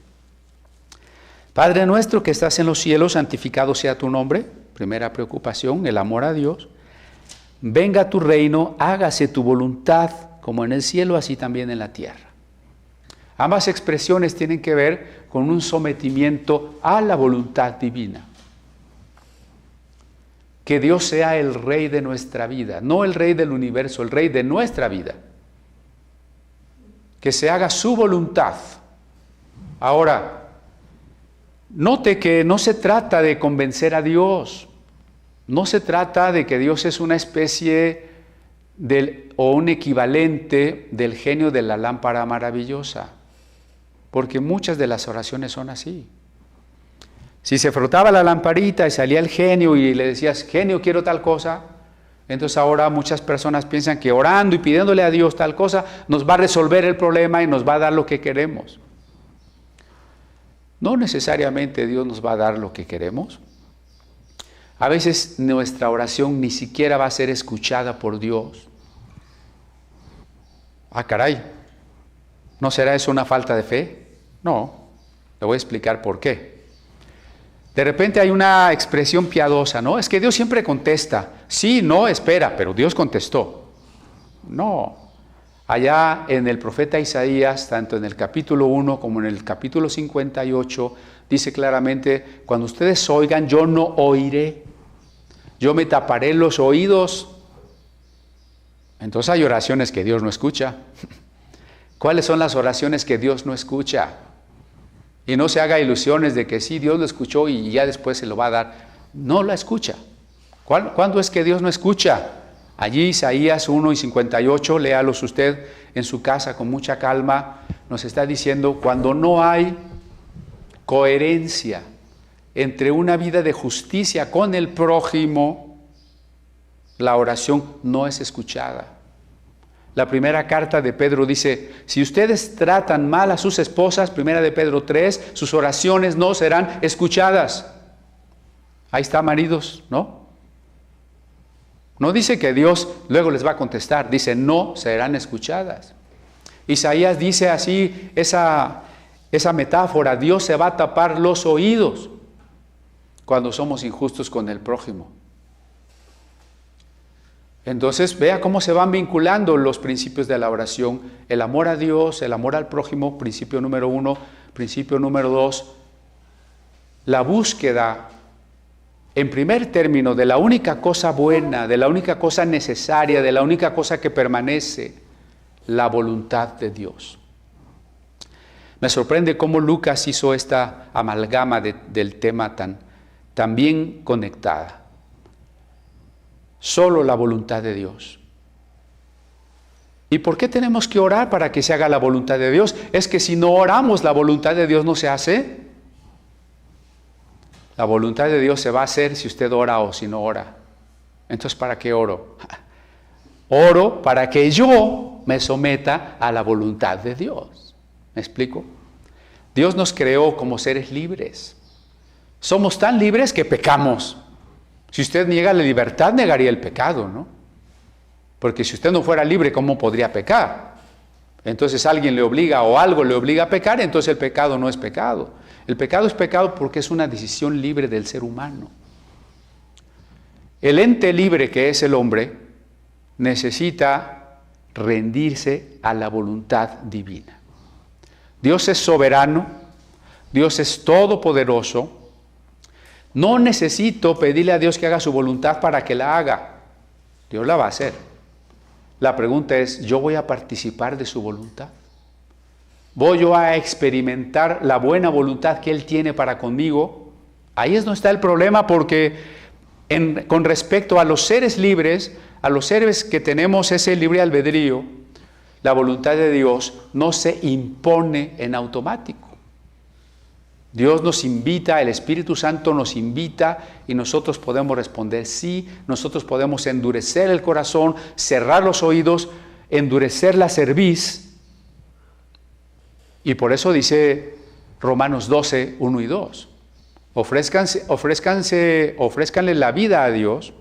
Padre nuestro que estás en los cielos, santificado sea tu nombre. Primera preocupación, el amor a Dios. Venga tu reino, hágase tu voluntad, como en el cielo, así también en la tierra. Ambas expresiones tienen que ver con un sometimiento a la voluntad divina. Que Dios sea el Rey de nuestra vida, no el Rey del universo, el Rey de nuestra vida. Que se haga su voluntad. Ahora, note que no se trata de convencer a Dios, no se trata de que Dios es una especie o un equivalente del genio de la lámpara maravillosa, porque muchas de las oraciones son así. Si se frotaba la lamparita y salía el genio y le decías, genio, quiero tal cosa, entonces ahora muchas personas piensan que orando y pidiéndole a Dios tal cosa nos va a resolver el problema y nos va a dar lo que queremos. No necesariamente Dios nos va a dar lo que queremos. A veces nuestra oración ni siquiera va a ser escuchada por Dios. Ah, caray, ¿no será eso una falta de fe? No, le voy a explicar por qué. De repente hay una expresión piadosa, ¿no? Es que Dios siempre contesta. Sí, no, espera, pero Dios contestó. No. Allá en el profeta Isaías, tanto en el capítulo 1 como en el capítulo 58, dice claramente, cuando ustedes oigan, yo no oiré. Yo me taparé los oídos. Entonces hay oraciones que Dios no escucha. ¿Cuáles son las oraciones que Dios no escucha? Y no se haga ilusiones de que sí, Dios lo escuchó y ya después se lo va a dar. No la escucha. ¿Cuándo es que Dios no escucha? Allí Isaías 1 y 58, léalos usted en su casa con mucha calma, nos está diciendo cuando no hay coherencia entre una vida de justicia con el prójimo, la oración no es escuchada. La primera carta de Pedro dice, si ustedes tratan mal a sus esposas, primera de Pedro 3, sus oraciones no serán escuchadas. Ahí está, maridos, ¿no? No dice que Dios luego les va a contestar, dice no serán escuchadas. Isaías dice así, esa metáfora, Dios se va a tapar los oídos cuando somos injustos con el prójimo. Entonces vea cómo se van vinculando los principios de la oración, el amor a Dios, el amor al prójimo, principio número 1, principio número 2, la búsqueda en primer término de la única cosa buena, de la única cosa necesaria, de la única cosa que permanece, la voluntad de Dios. Me sorprende cómo Lucas hizo esta amalgama del tema tan bien conectada. Solo la voluntad de Dios. ¿Y por qué tenemos que orar para que se haga la voluntad de Dios? Es que si no oramos, la voluntad de Dios no se hace. La voluntad de Dios se va a hacer si usted ora o si no ora. Entonces, ¿para qué oro? Oro para que yo me someta a la voluntad de Dios. ¿Me explico? Dios nos creó como seres libres. Somos tan libres que pecamos. Si usted niega la libertad, negaría el pecado, ¿no? Porque si usted no fuera libre, ¿cómo podría pecar? Entonces alguien le obliga o algo le obliga a pecar, entonces el pecado no es pecado. El pecado es pecado porque es una decisión libre del ser humano. El ente libre que es el hombre necesita rendirse a la voluntad divina. Dios es soberano, Dios es todopoderoso. No necesito pedirle a Dios que haga su voluntad para que la haga. Dios la va a hacer. La pregunta es, ¿yo voy a participar de su voluntad? ¿Voy yo a experimentar la buena voluntad que Él tiene para conmigo? Ahí es donde está el problema, porque con respecto a los seres libres, a los seres que tenemos ese libre albedrío, la voluntad de Dios no se impone en automático. Dios nos invita, el Espíritu Santo nos invita y nosotros podemos responder sí, nosotros podemos endurecer el corazón, cerrar los oídos, endurecer la cerviz. Y por eso dice Romanos 12, 1 y 2. Ofrézcanle la vida a Dios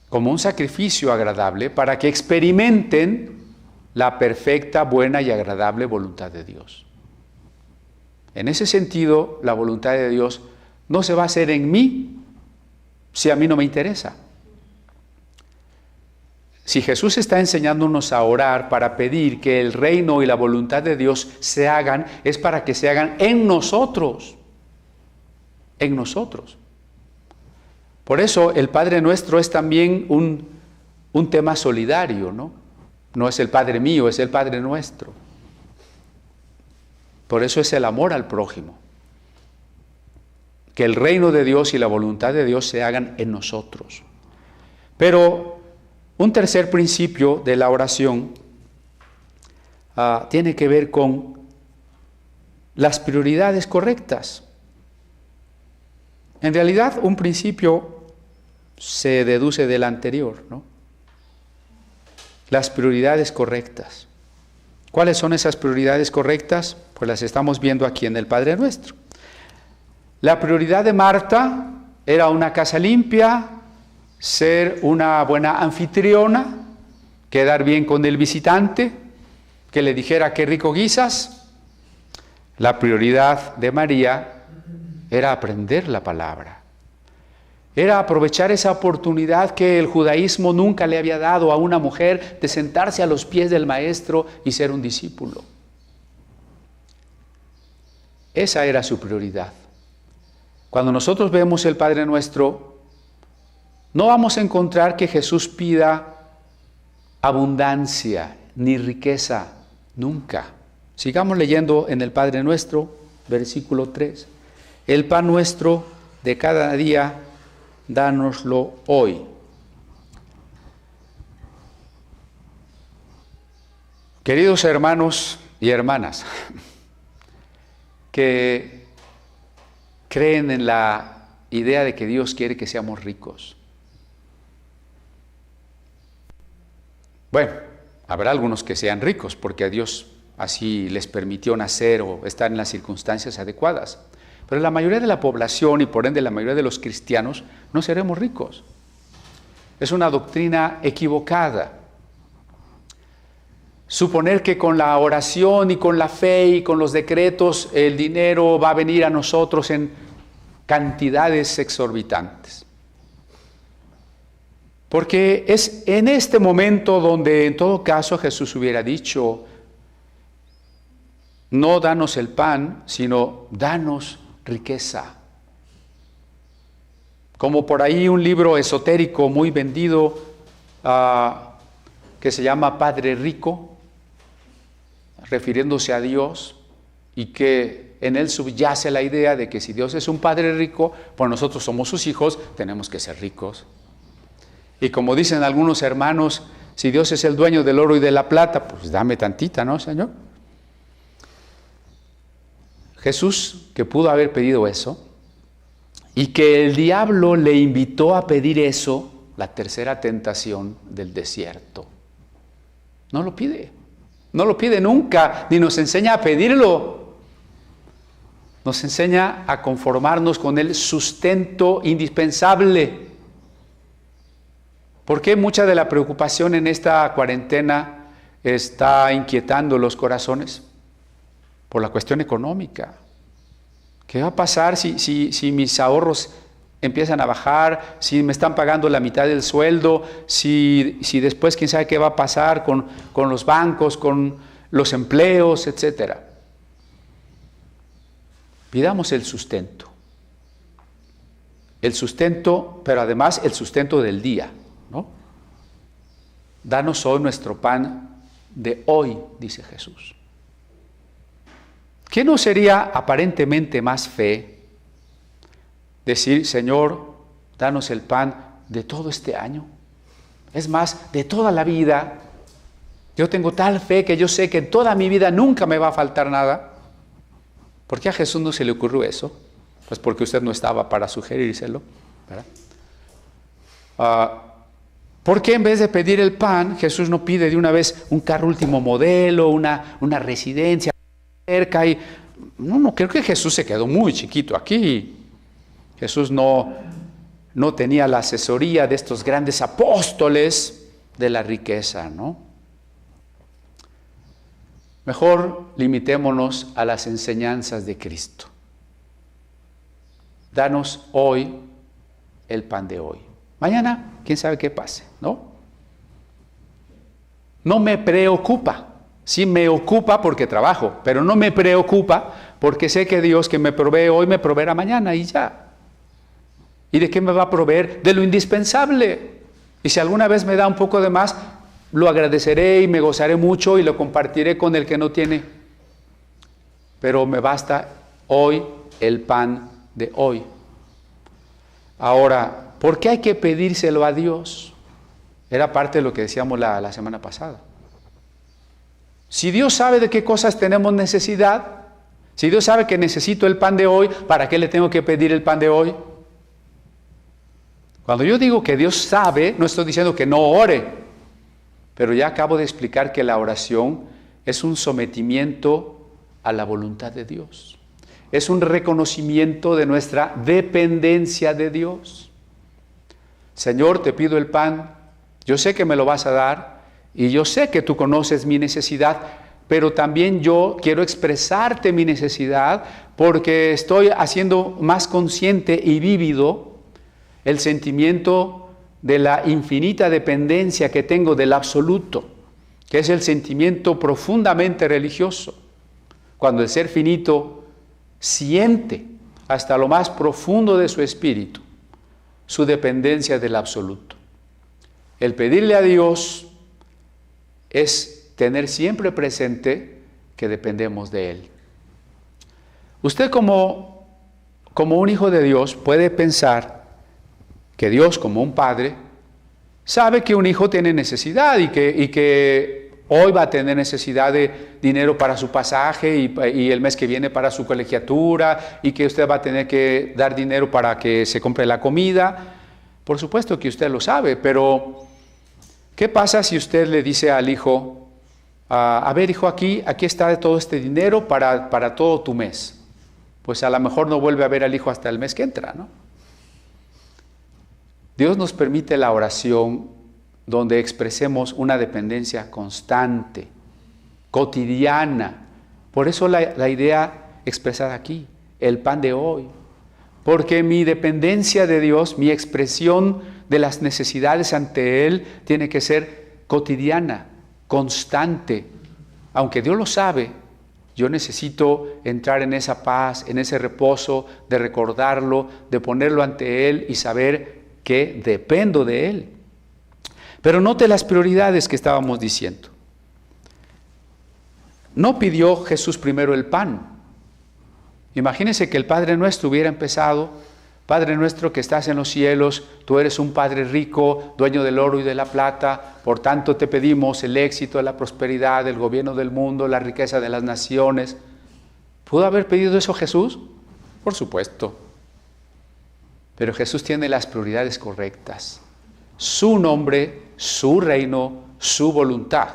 como un sacrificio agradable para que experimenten la perfecta, buena y agradable voluntad de Dios. En ese sentido, la voluntad de Dios no se va a hacer en mí si a mí no me interesa. Si Jesús está enseñándonos a orar para pedir que el reino y la voluntad de Dios se hagan, es para que se hagan en nosotros. En nosotros. Por eso el Padre Nuestro es también un tema solidario, ¿no? No es el Padre mío, es el Padre Nuestro. Por eso es el amor al prójimo. Que el reino de Dios y la voluntad de Dios se hagan en nosotros. Pero un tercer principio de la oración tiene que ver con las prioridades correctas. En realidad, un principio se deduce del anterior, ¿no? Las prioridades correctas. ¿Cuáles son esas prioridades correctas? Pues las estamos viendo aquí en el Padre Nuestro. La prioridad de Marta era una casa limpia, ser una buena anfitriona, quedar bien con el visitante, que le dijera qué rico guisas. La prioridad de María era aprender la palabra. Era aprovechar esa oportunidad que el judaísmo nunca le había dado a una mujer de sentarse a los pies del maestro y ser un discípulo. Esa era su prioridad. Cuando nosotros vemos el Padre Nuestro, no vamos a encontrar que Jesús pida abundancia ni riqueza, nunca. Sigamos leyendo en el Padre Nuestro, versículo 3. El pan nuestro de cada día, dánoslo hoy. Queridos hermanos y hermanas, que creen en la idea de que Dios quiere que seamos ricos. Bueno, habrá algunos que sean ricos porque a Dios así les permitió nacer o estar en las circunstancias adecuadas. Pero la mayoría de la población y por ende la mayoría de los cristianos no seremos ricos. Es una doctrina equivocada. Suponer que con la oración y con la fe y con los decretos el dinero va a venir a nosotros en cantidades exorbitantes. Porque es en este momento donde en todo caso Jesús hubiera dicho, no danos el pan, sino danos riqueza. Como por ahí un libro esotérico muy vendido que se llama Padre Rico, refiriéndose a Dios, y que en él subyace la idea de que si Dios es un Padre rico, pues nosotros somos sus hijos, tenemos que ser ricos. Y como dicen algunos hermanos, si Dios es el dueño del oro y de la plata, pues dame tantita, ¿no, Señor? Jesús, que pudo haber pedido eso, y que el diablo le invitó a pedir eso, la tercera tentación del desierto. No lo pide. No lo pide nunca, ni nos enseña a pedirlo. Nos enseña a conformarnos con el sustento indispensable. ¿Por qué mucha de la preocupación en esta cuarentena está inquietando los corazones? Por la cuestión económica. ¿Qué va a pasar si mis ahorros empiezan a bajar, si me están pagando la mitad del sueldo, si después quién sabe qué va a pasar con los bancos, con los empleos, etcétera? Pidamos el sustento. El sustento, pero además el sustento del día, ¿no? Danos hoy nuestro pan de hoy, dice Jesús. ¿Qué no sería aparentemente más fe decir, Señor, danos el pan de todo este año? Es más, de toda la vida. Yo tengo tal fe que yo sé que en toda mi vida nunca me va a faltar nada. ¿Por qué a Jesús no se le ocurrió eso? Pues porque usted no estaba para sugerírselo, ¿verdad? ¿Por qué en vez de pedir el pan, Jesús no pide de una vez un carro último modelo, una residencia cerca? No, creo que Jesús se quedó muy chiquito aquí. Jesús no tenía la asesoría de estos grandes apóstoles de la riqueza, ¿no? Mejor limitémonos a las enseñanzas de Cristo. Danos hoy el pan de hoy. Mañana, quién sabe qué pase, ¿no? No me preocupa. Sí me ocupa porque trabajo, pero no me preocupa porque sé que Dios que me provee hoy me proveerá mañana y ya. ¿Y de qué me va a proveer? De lo indispensable. Y si alguna vez me da un poco de más, lo agradeceré y me gozaré mucho y lo compartiré con el que no tiene. Pero me basta hoy el pan de hoy. Ahora, ¿por qué hay que pedírselo a Dios? Era parte de lo que decíamos la semana pasada. Si Dios sabe de qué cosas tenemos necesidad, si Dios sabe que necesito el pan de hoy, ¿para qué le tengo que pedir el pan de hoy? Cuando yo digo que Dios sabe, no estoy diciendo que no ore, pero ya acabo de explicar que la oración es un sometimiento a la voluntad de Dios. Es un reconocimiento de nuestra dependencia de Dios. Señor, te pido el pan, yo sé que me lo vas a dar y yo sé que tú conoces mi necesidad, pero también yo quiero expresarte mi necesidad porque estoy haciendo más consciente y vívido el sentimiento de la infinita dependencia que tengo del absoluto, que es el sentimiento profundamente religioso, cuando el ser finito siente hasta lo más profundo de su espíritu su dependencia del absoluto. El pedirle a Dios es tener siempre presente que dependemos de Él. Usted como un hijo de Dios puede pensar que Dios, como un padre, sabe que un hijo tiene necesidad y que hoy va a tener necesidad de dinero para su pasaje y el mes que viene para su colegiatura y que usted va a tener que dar dinero para que se compre la comida. Por supuesto que usted lo sabe, pero ¿qué pasa si usted le dice al hijo, a ver hijo, aquí está todo este dinero para todo tu mes? Pues a lo mejor no vuelve a ver al hijo hasta el mes que entra, ¿no? Dios nos permite la oración donde expresemos una dependencia constante, cotidiana. Por eso la idea expresada aquí, el pan de hoy. Porque mi dependencia de Dios, mi expresión de las necesidades ante Él, tiene que ser cotidiana, constante. Aunque Dios lo sabe, yo necesito entrar en esa paz, en ese reposo, de recordarlo, de ponerlo ante Él y saber que dependo de Él. Pero note las prioridades que estábamos diciendo. No pidió Jesús primero el pan. Imagínense que el Padre Nuestro hubiera empezado: Padre nuestro que estás en los cielos, tú eres un Padre rico, dueño del oro y de la plata, por tanto te pedimos el éxito, la prosperidad, el gobierno del mundo, la riqueza de las naciones. ¿Pudo haber pedido eso Jesús? Por supuesto. Pero Jesús tiene las prioridades correctas: su nombre, su reino, su voluntad.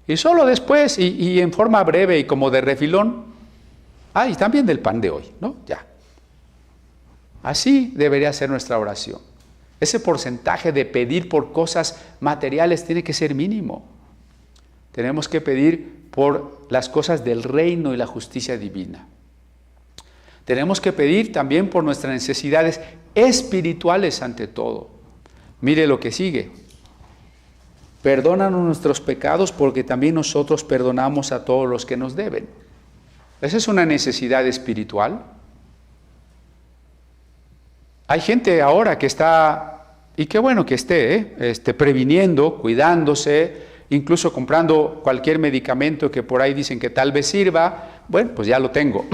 Y solo después, y en forma breve y como de refilón, y también del pan de hoy, ¿no? Ya. Así debería ser nuestra oración. Ese porcentaje de pedir por cosas materiales tiene que ser mínimo. Tenemos que pedir por las cosas del reino y la justicia divina. Tenemos que pedir también por nuestras necesidades espirituales ante todo. Mire lo que sigue: perdónanos nuestros pecados porque también nosotros perdonamos a todos los que nos deben. Esa es una necesidad espiritual. Hay gente ahora que está, y qué bueno que esté, previniendo, cuidándose, incluso comprando cualquier medicamento que por ahí dicen que tal vez sirva. Bueno, pues ya lo tengo.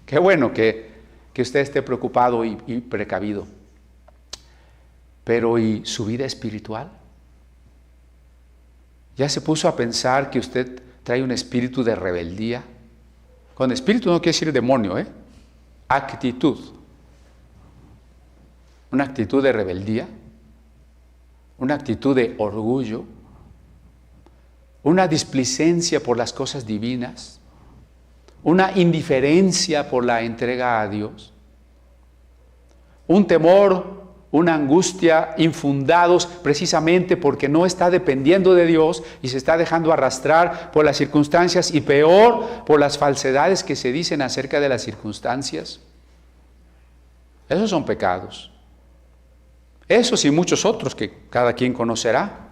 Qué bueno que usted esté preocupado y precavido. Pero ¿y su vida espiritual? ¿Ya se puso a pensar que usted trae un espíritu de rebeldía? Con espíritu no quiere decir demonio, actitud. Una actitud de rebeldía, una actitud de orgullo, una displicencia por las cosas divinas, una indiferencia por la entrega a Dios, un temor, una angustia infundados precisamente porque no está dependiendo de Dios y se está dejando arrastrar por las circunstancias, y peor, por las falsedades que se dicen acerca de las circunstancias. Esos son pecados. Esos y muchos otros que cada quien conocerá,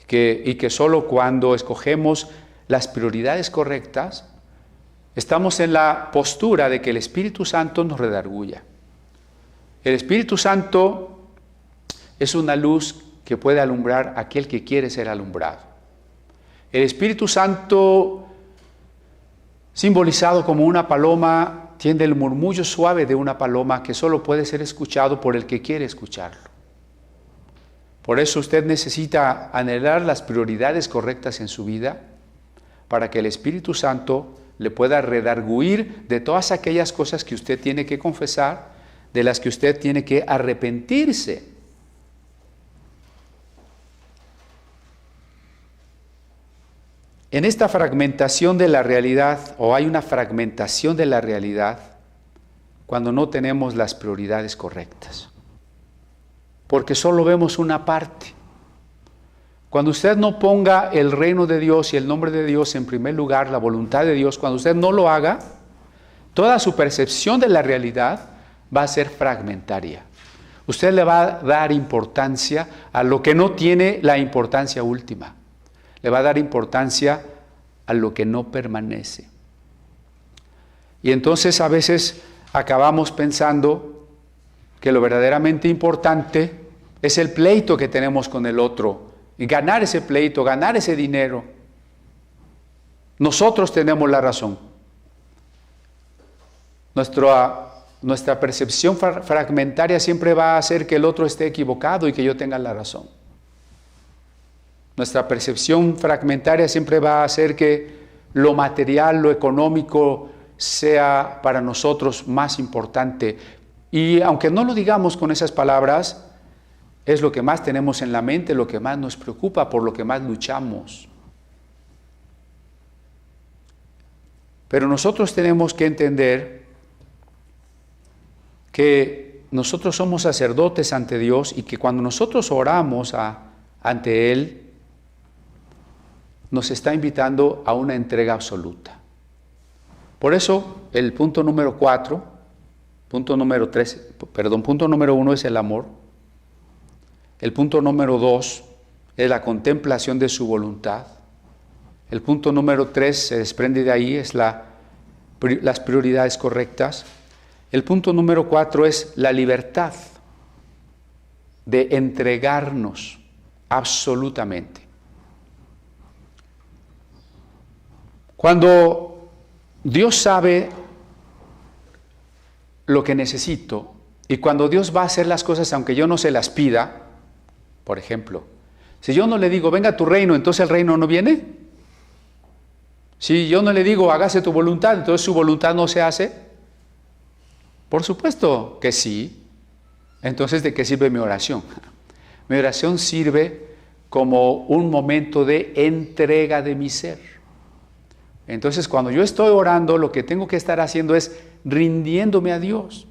y que solo cuando escogemos las prioridades correctas, estamos en la postura de que el Espíritu Santo nos redarguya. El Espíritu Santo es una luz que puede alumbrar a aquel que quiere ser alumbrado. El Espíritu Santo, simbolizado como una paloma, tiene el murmullo suave de una paloma que solo puede ser escuchado por el que quiere escucharlo. Por eso usted necesita anhelar las prioridades correctas en su vida para que el Espíritu Santo le pueda redarguir de todas aquellas cosas que usted tiene que confesar, de las que usted tiene que arrepentirse. En esta fragmentación de la realidad, o hay una fragmentación de la realidad, cuando no tenemos las prioridades correctas, porque solo vemos una parte. Cuando usted no ponga el reino de Dios y el nombre de Dios en primer lugar, la voluntad de Dios, cuando usted no lo haga, toda su percepción de la realidad va a ser fragmentaria. Usted le va a dar importancia a lo que no tiene la importancia última. Le va a dar importancia a lo que no permanece. Y entonces a veces acabamos pensando que lo verdaderamente importante es el pleito que tenemos con el otro, y ganar ese pleito, ganar ese dinero. Nosotros tenemos la razón. Nuestra percepción fragmentaria siempre va a hacer que el otro esté equivocado y que yo tenga la razón. Nuestra percepción fragmentaria siempre va a hacer que lo material, lo económico, sea para nosotros más importante. Y aunque no lo digamos con esas palabras, es lo que más tenemos en la mente, lo que más nos preocupa, por lo que más luchamos. Pero nosotros tenemos que entender que nosotros somos sacerdotes ante Dios y que cuando nosotros oramos ante Él, nos está invitando a una entrega absoluta. Por eso, el punto número 1 es el amor. El punto número 2 es la contemplación de su voluntad. El punto número 3 se desprende de ahí, es las prioridades correctas. El punto número 4 es la libertad de entregarnos absolutamente. Cuando Dios sabe lo que necesito y cuando Dios va a hacer las cosas aunque yo no se las pida, por ejemplo, si yo no le digo, venga a tu reino, entonces el reino no viene. Si yo no le digo, hágase tu voluntad, entonces su voluntad no se hace. Por supuesto que sí. Entonces, ¿de qué sirve mi oración? Mi oración sirve como un momento de entrega de mi ser. Entonces, cuando yo estoy orando, lo que tengo que estar haciendo es rindiéndome a Dios.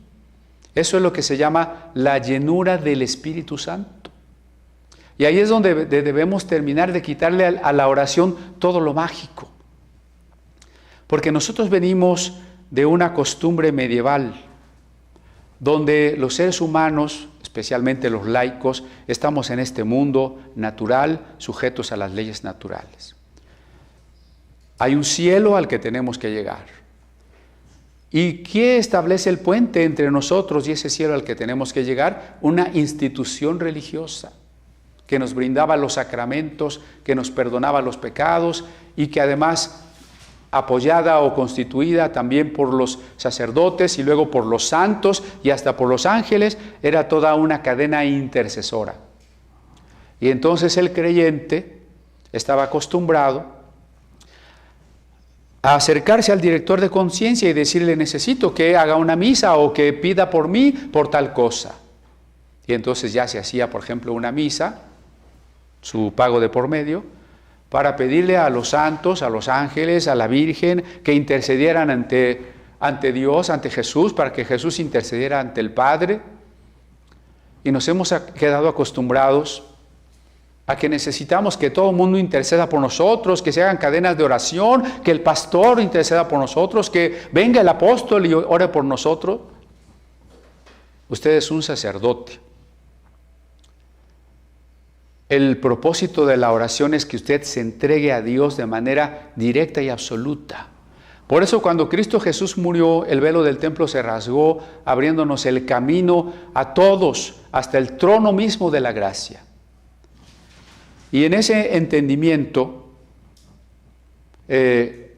Eso es lo que se llama la llenura del Espíritu Santo. Y ahí es donde debemos terminar de quitarle a la oración todo lo mágico. Porque nosotros venimos de una costumbre medieval, donde los seres humanos, especialmente los laicos, estamos en este mundo natural, sujetos a las leyes naturales. Hay un cielo al que tenemos que llegar. ¿Y qué establece el puente entre nosotros y ese cielo al que tenemos que llegar? Una institución religiosa que nos brindaba los sacramentos, que nos perdonaba los pecados y que además, apoyada o constituida también por los sacerdotes y luego por los santos y hasta por los ángeles, era toda una cadena intercesora. Y entonces el creyente estaba acostumbrado a acercarse al director de conciencia y decirle, necesito que haga una misa o que pida por mí por tal cosa. Y entonces ya se hacía, por ejemplo, una misa, su pago de por medio, para pedirle a los santos, a los ángeles, a la Virgen, que intercedieran ante Dios, ante Jesús, para que Jesús intercediera ante el Padre. Y nos hemos quedado acostumbrados a que necesitamos que todo el mundo interceda por nosotros, que se hagan cadenas de oración, que el pastor interceda por nosotros, que venga el apóstol y ore por nosotros. Usted es un sacerdote. El propósito de la oración es que usted se entregue a Dios de manera directa y absoluta. Por eso cuando Cristo Jesús murió, el velo del templo se rasgó, abriéndonos el camino a todos, hasta el trono mismo de la gracia. Y en ese entendimiento de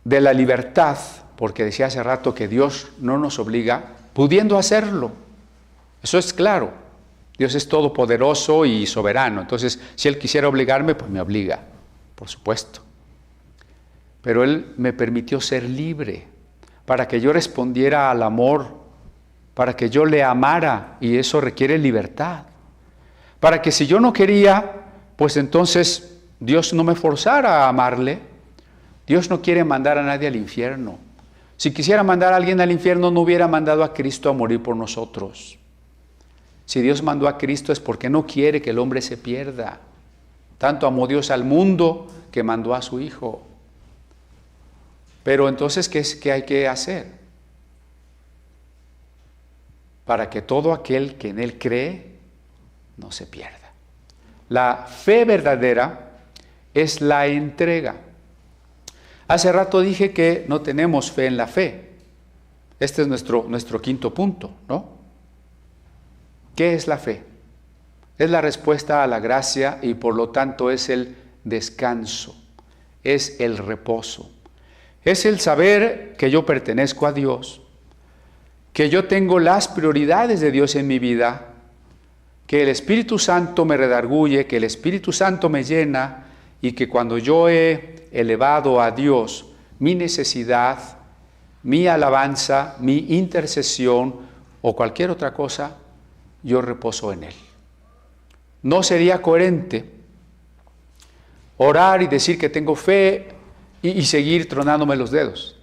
la libertad, porque decía hace rato que Dios no nos obliga, pudiendo hacerlo, eso es claro. Dios es todopoderoso y soberano, entonces si Él quisiera obligarme, pues me obliga, por supuesto. Pero Él me permitió ser libre, para que yo respondiera al amor, para que yo le amara, y eso requiere libertad. Para que si yo no quería, pues entonces Dios no me forzara a amarle. Dios no quiere mandar a nadie al infierno. Si quisiera mandar a alguien al infierno, no hubiera mandado a Cristo a morir por nosotros. Si Dios mandó a Cristo es porque no quiere que el hombre se pierda. Tanto amó Dios al mundo que mandó a su Hijo. Pero entonces, ¿qué hay que hacer? Para que todo aquel que en Él cree no se pierda. La fe verdadera es la entrega. Hace rato dije que no tenemos fe en la fe. Este es nuestro quinto punto, ¿no? ¿Qué es la fe? Es la respuesta a la gracia y por lo tanto es el descanso, es el reposo. Es el saber que yo pertenezco a Dios, que yo tengo las prioridades de Dios en mi vida, que el Espíritu Santo me redarguye, que el Espíritu Santo me llena y que cuando yo he elevado a Dios mi necesidad, mi alabanza, mi intercesión o cualquier otra cosa, yo reposo en Él. No sería coherente orar y decir que tengo fe y seguir tronándome los dedos.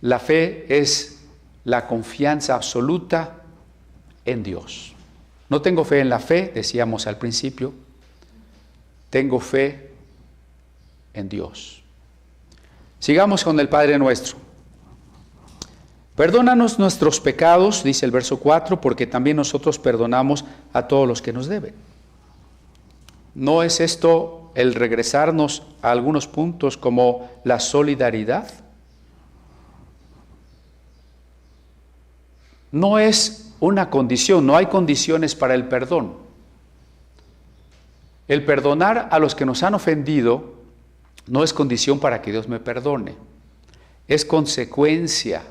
La fe es la confianza absoluta en Dios. No tengo fe en la fe, decíamos al principio, tengo fe en Dios. Sigamos con el Padre Nuestro. Perdónanos nuestros pecados, dice el verso 4, porque también nosotros perdonamos a todos los que nos deben. ¿No es esto el regresarnos a algunos puntos como la solidaridad? No es una condición, no hay condiciones para el perdón. El perdonar a los que nos han ofendido no es condición para que Dios me perdone. Es consecuencia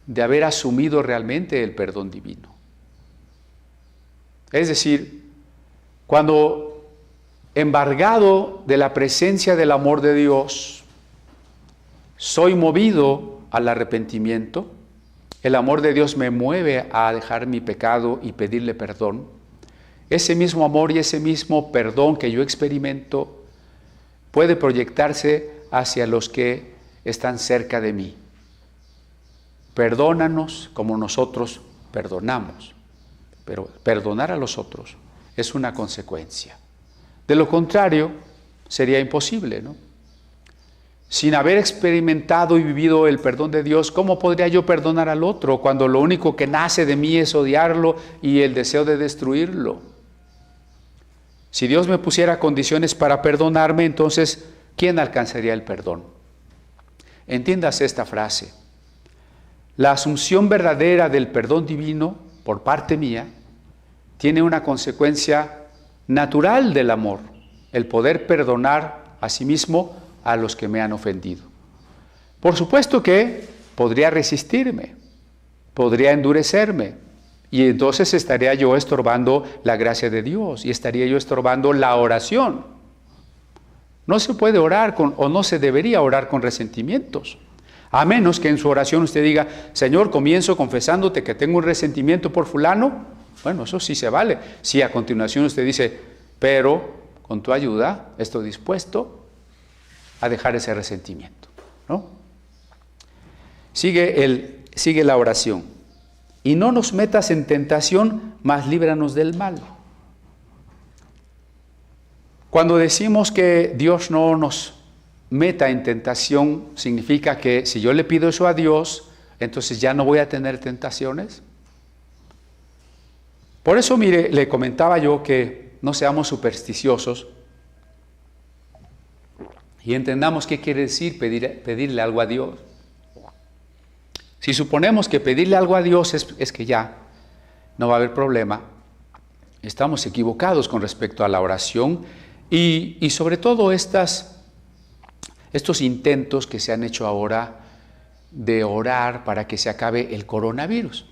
de haber asumido realmente el perdón divino. Es decir, cuando embargado de la presencia del amor de Dios, soy movido al arrepentimiento, el amor de Dios me mueve a dejar mi pecado y pedirle perdón. Ese mismo amor y ese mismo perdón que yo experimento puede proyectarse hacia los que están cerca de mí. Perdónanos como nosotros perdonamos. Pero perdonar a los otros es una consecuencia. De lo contrario, sería imposible, ¿no? Sin haber experimentado y vivido el perdón de Dios, ¿cómo podría yo perdonar al otro cuando lo único que nace de mí es odiarlo y el deseo de destruirlo? Si Dios me pusiera condiciones para perdonarme, entonces, ¿quién alcanzaría el perdón? Entiéndase esta frase. La asunción verdadera del perdón divino, por parte mía, tiene una consecuencia natural del amor, el poder perdonar a sí mismo a los que me han ofendido. Por supuesto que podría resistirme, podría endurecerme, y entonces estaría yo estorbando la gracia de Dios y estaría yo estorbando la oración. No se puede orar o no se debería orar con resentimientos, a menos que en su oración usted diga, Señor, comienzo confesándote que tengo un resentimiento por fulano. Bueno, eso sí se vale. Si a continuación usted dice, pero con tu ayuda estoy dispuesto a dejar ese resentimiento, ¿no? Sigue la oración. Y no nos metas en tentación, mas líbranos del mal. Cuando decimos que Dios no nos meta en tentación, significa que si yo le pido eso a Dios, entonces ya no voy a tener tentaciones. Por eso, mire, le comentaba yo que no seamos supersticiosos y entendamos qué quiere decir pedirle algo a Dios. Si suponemos que pedirle algo a Dios es que ya no va a haber problema, estamos equivocados con respecto a la oración y sobre todo estos intentos que se han hecho ahora de orar para que se acabe el coronavirus.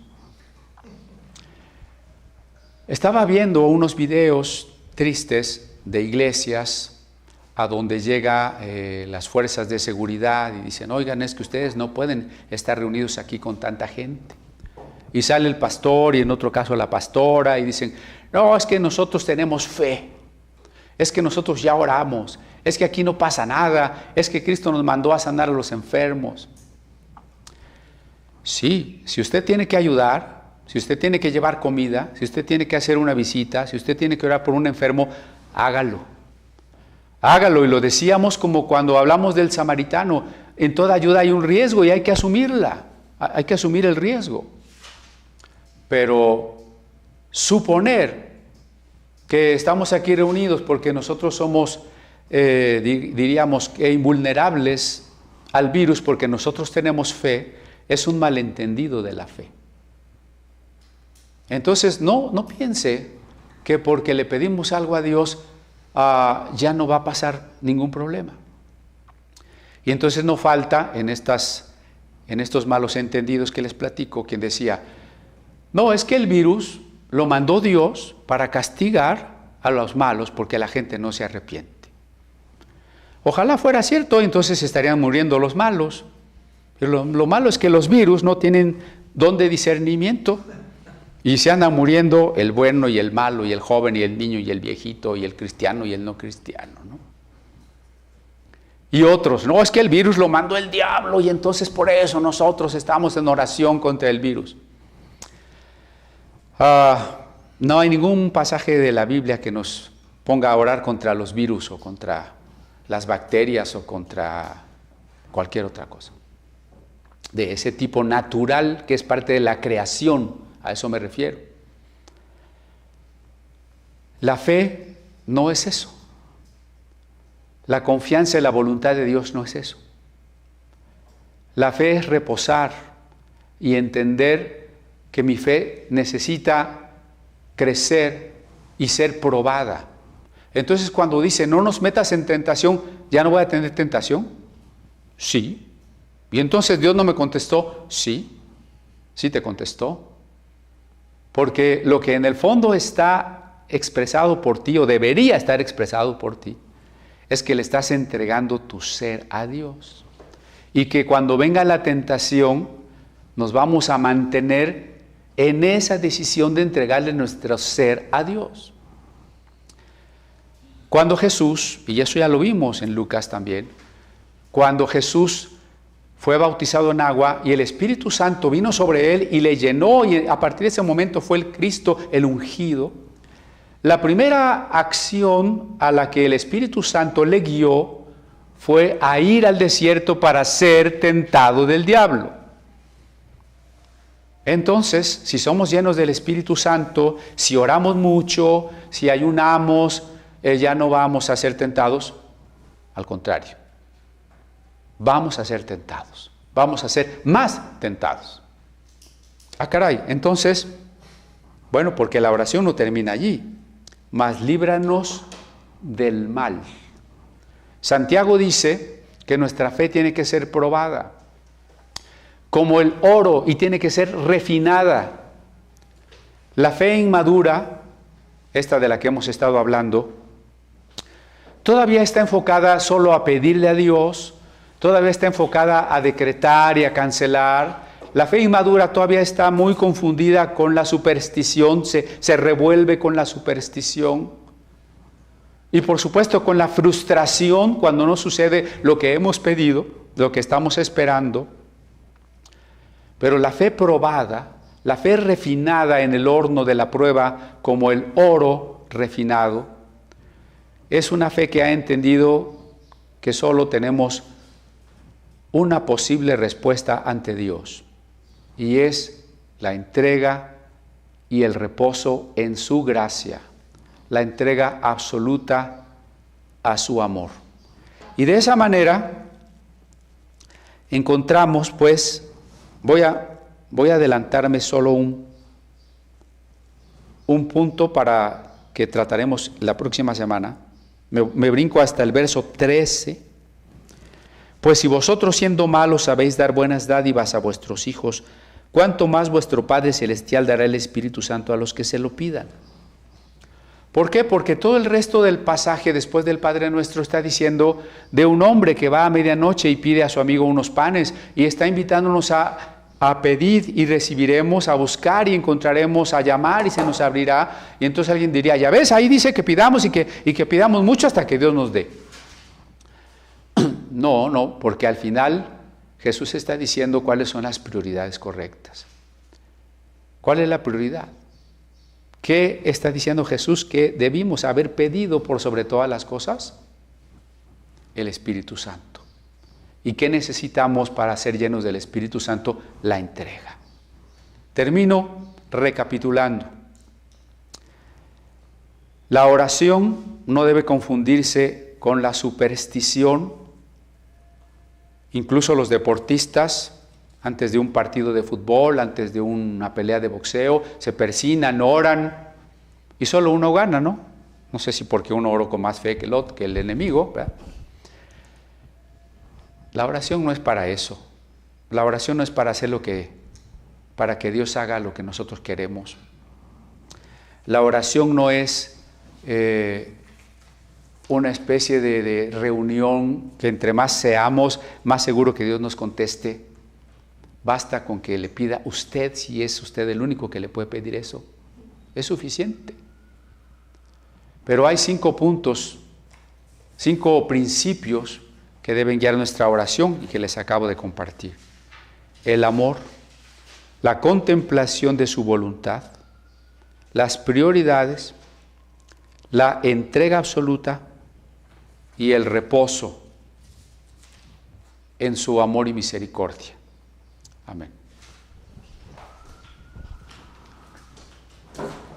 Estaba viendo unos videos tristes de iglesias a donde llega las fuerzas de seguridad y dicen, oigan, es que ustedes no pueden estar reunidos aquí con tanta gente. Y sale el pastor y en otro caso la pastora y dicen, no, es que nosotros tenemos fe, es que nosotros ya oramos, es que aquí no pasa nada, es que Cristo nos mandó a sanar a los enfermos. Sí, si usted tiene que ayudar, si usted tiene que llevar comida, si usted tiene que hacer una visita, si usted tiene que orar por un enfermo, hágalo. Hágalo, y lo decíamos como cuando hablamos del samaritano, en toda ayuda hay un riesgo y hay que asumirla, hay que asumir el riesgo. Pero suponer que estamos aquí reunidos porque nosotros somos, diríamos, que invulnerables al virus porque nosotros tenemos fe, es un malentendido de la fe. Entonces, no piense que porque le pedimos algo a Dios, ya no va a pasar ningún problema. Y entonces no falta en estos malos entendidos que les platico, quien decía, no, es que el virus lo mandó Dios para castigar a los malos porque la gente no se arrepiente. Ojalá fuera cierto, entonces estarían muriendo los malos. Pero lo malo es que los virus no tienen don de discernimiento. Y se andan muriendo el bueno y el malo, y el joven y el niño y el viejito, y el cristiano y el no cristiano, ¿no? Y otros, no, es que el virus lo mandó el diablo y entonces por eso nosotros estamos en oración contra el virus. No hay ningún pasaje de la Biblia que nos ponga a orar contra los virus o contra las bacterias o contra cualquier otra cosa. De ese tipo natural que es parte de la creación. A eso me refiero. La fe no es eso. La confianza en la voluntad de Dios no es eso. La fe es reposar y entender que mi fe necesita crecer y ser probada. Entonces cuando dice, no nos metas en tentación, ¿ya no voy a tener tentación? Sí. ¿Y entonces Dios no me contestó? Sí, sí te contestó. Porque lo que en el fondo está expresado por ti, o debería estar expresado por ti, es que le estás entregando tu ser a Dios. Y que cuando venga la tentación, nos vamos a mantener en esa decisión de entregarle nuestro ser a Dios. Cuando Jesús, y eso ya lo vimos en Lucas también, cuando Jesús fue bautizado en agua y el Espíritu Santo vino sobre él y le llenó, y a partir de ese momento fue el Cristo, el ungido, la primera acción a la que el Espíritu Santo le guió fue a ir al desierto para ser tentado del diablo. Entonces, si somos llenos del Espíritu Santo, si oramos mucho, si ayunamos, ya no vamos a ser tentados. Al contrario, vamos a ser tentados, vamos a ser más tentados. Ah, caray, entonces, bueno, porque la oración no termina allí. Mas líbranos del mal. Santiago dice que nuestra fe tiene que ser probada como el oro y tiene que ser refinada. La fe inmadura, esta de la que hemos estado hablando, todavía está enfocada solo a pedirle a Dios, todavía está enfocada a decretar y a cancelar. La fe inmadura todavía está muy confundida con la superstición, se revuelve con la superstición. Y por supuesto con la frustración cuando no sucede lo que hemos pedido, lo que estamos esperando. Pero la fe probada, la fe refinada en el horno de la prueba, como el oro refinado, es una fe que ha entendido que solo tenemos una posible respuesta ante Dios, y es la entrega y el reposo en su gracia, la entrega absoluta a su amor. Y de esa manera encontramos, pues, voy a adelantarme solo un punto para que trataremos la próxima semana. Me brinco hasta el verso 13. Pues si vosotros siendo malos sabéis dar buenas dádivas a vuestros hijos, ¿cuánto más vuestro Padre Celestial dará el Espíritu Santo a los que se lo pidan? ¿Por qué? Porque todo el resto del pasaje después del Padre Nuestro está diciendo de un hombre que va a medianoche y pide a su amigo unos panes y está invitándonos a pedir y recibiremos, a buscar y encontraremos, a llamar y se nos abrirá. Y entonces alguien diría, ya ves, ahí dice que pidamos y que pidamos mucho hasta que Dios nos dé. No, porque al final Jesús está diciendo cuáles son las prioridades correctas. ¿Cuál es la prioridad? ¿Qué está diciendo Jesús que debimos haber pedido por sobre todas las cosas? El Espíritu Santo. ¿Y qué necesitamos para ser llenos del Espíritu Santo? La entrega. Termino recapitulando. La oración no debe confundirse con la superstición. Incluso los deportistas, antes de un partido de fútbol, antes de una pelea de boxeo, se persignan, oran, y solo uno gana, ¿no? No sé si porque uno oró con más fe que el enemigo, ¿verdad? La oración no es para eso. La oración no es para hacer para que Dios haga lo que nosotros queremos. La oración no es una especie de reunión que entre más seamos, más seguro que Dios nos conteste. Basta con que le pida usted, si es usted el único que le puede pedir eso. Es suficiente. Pero hay 5 puntos, 5 principios que deben guiar nuestra oración y que les acabo de compartir. El amor, la contemplación de su voluntad, las prioridades, la entrega absoluta y el reposo en su amor y misericordia. Amén.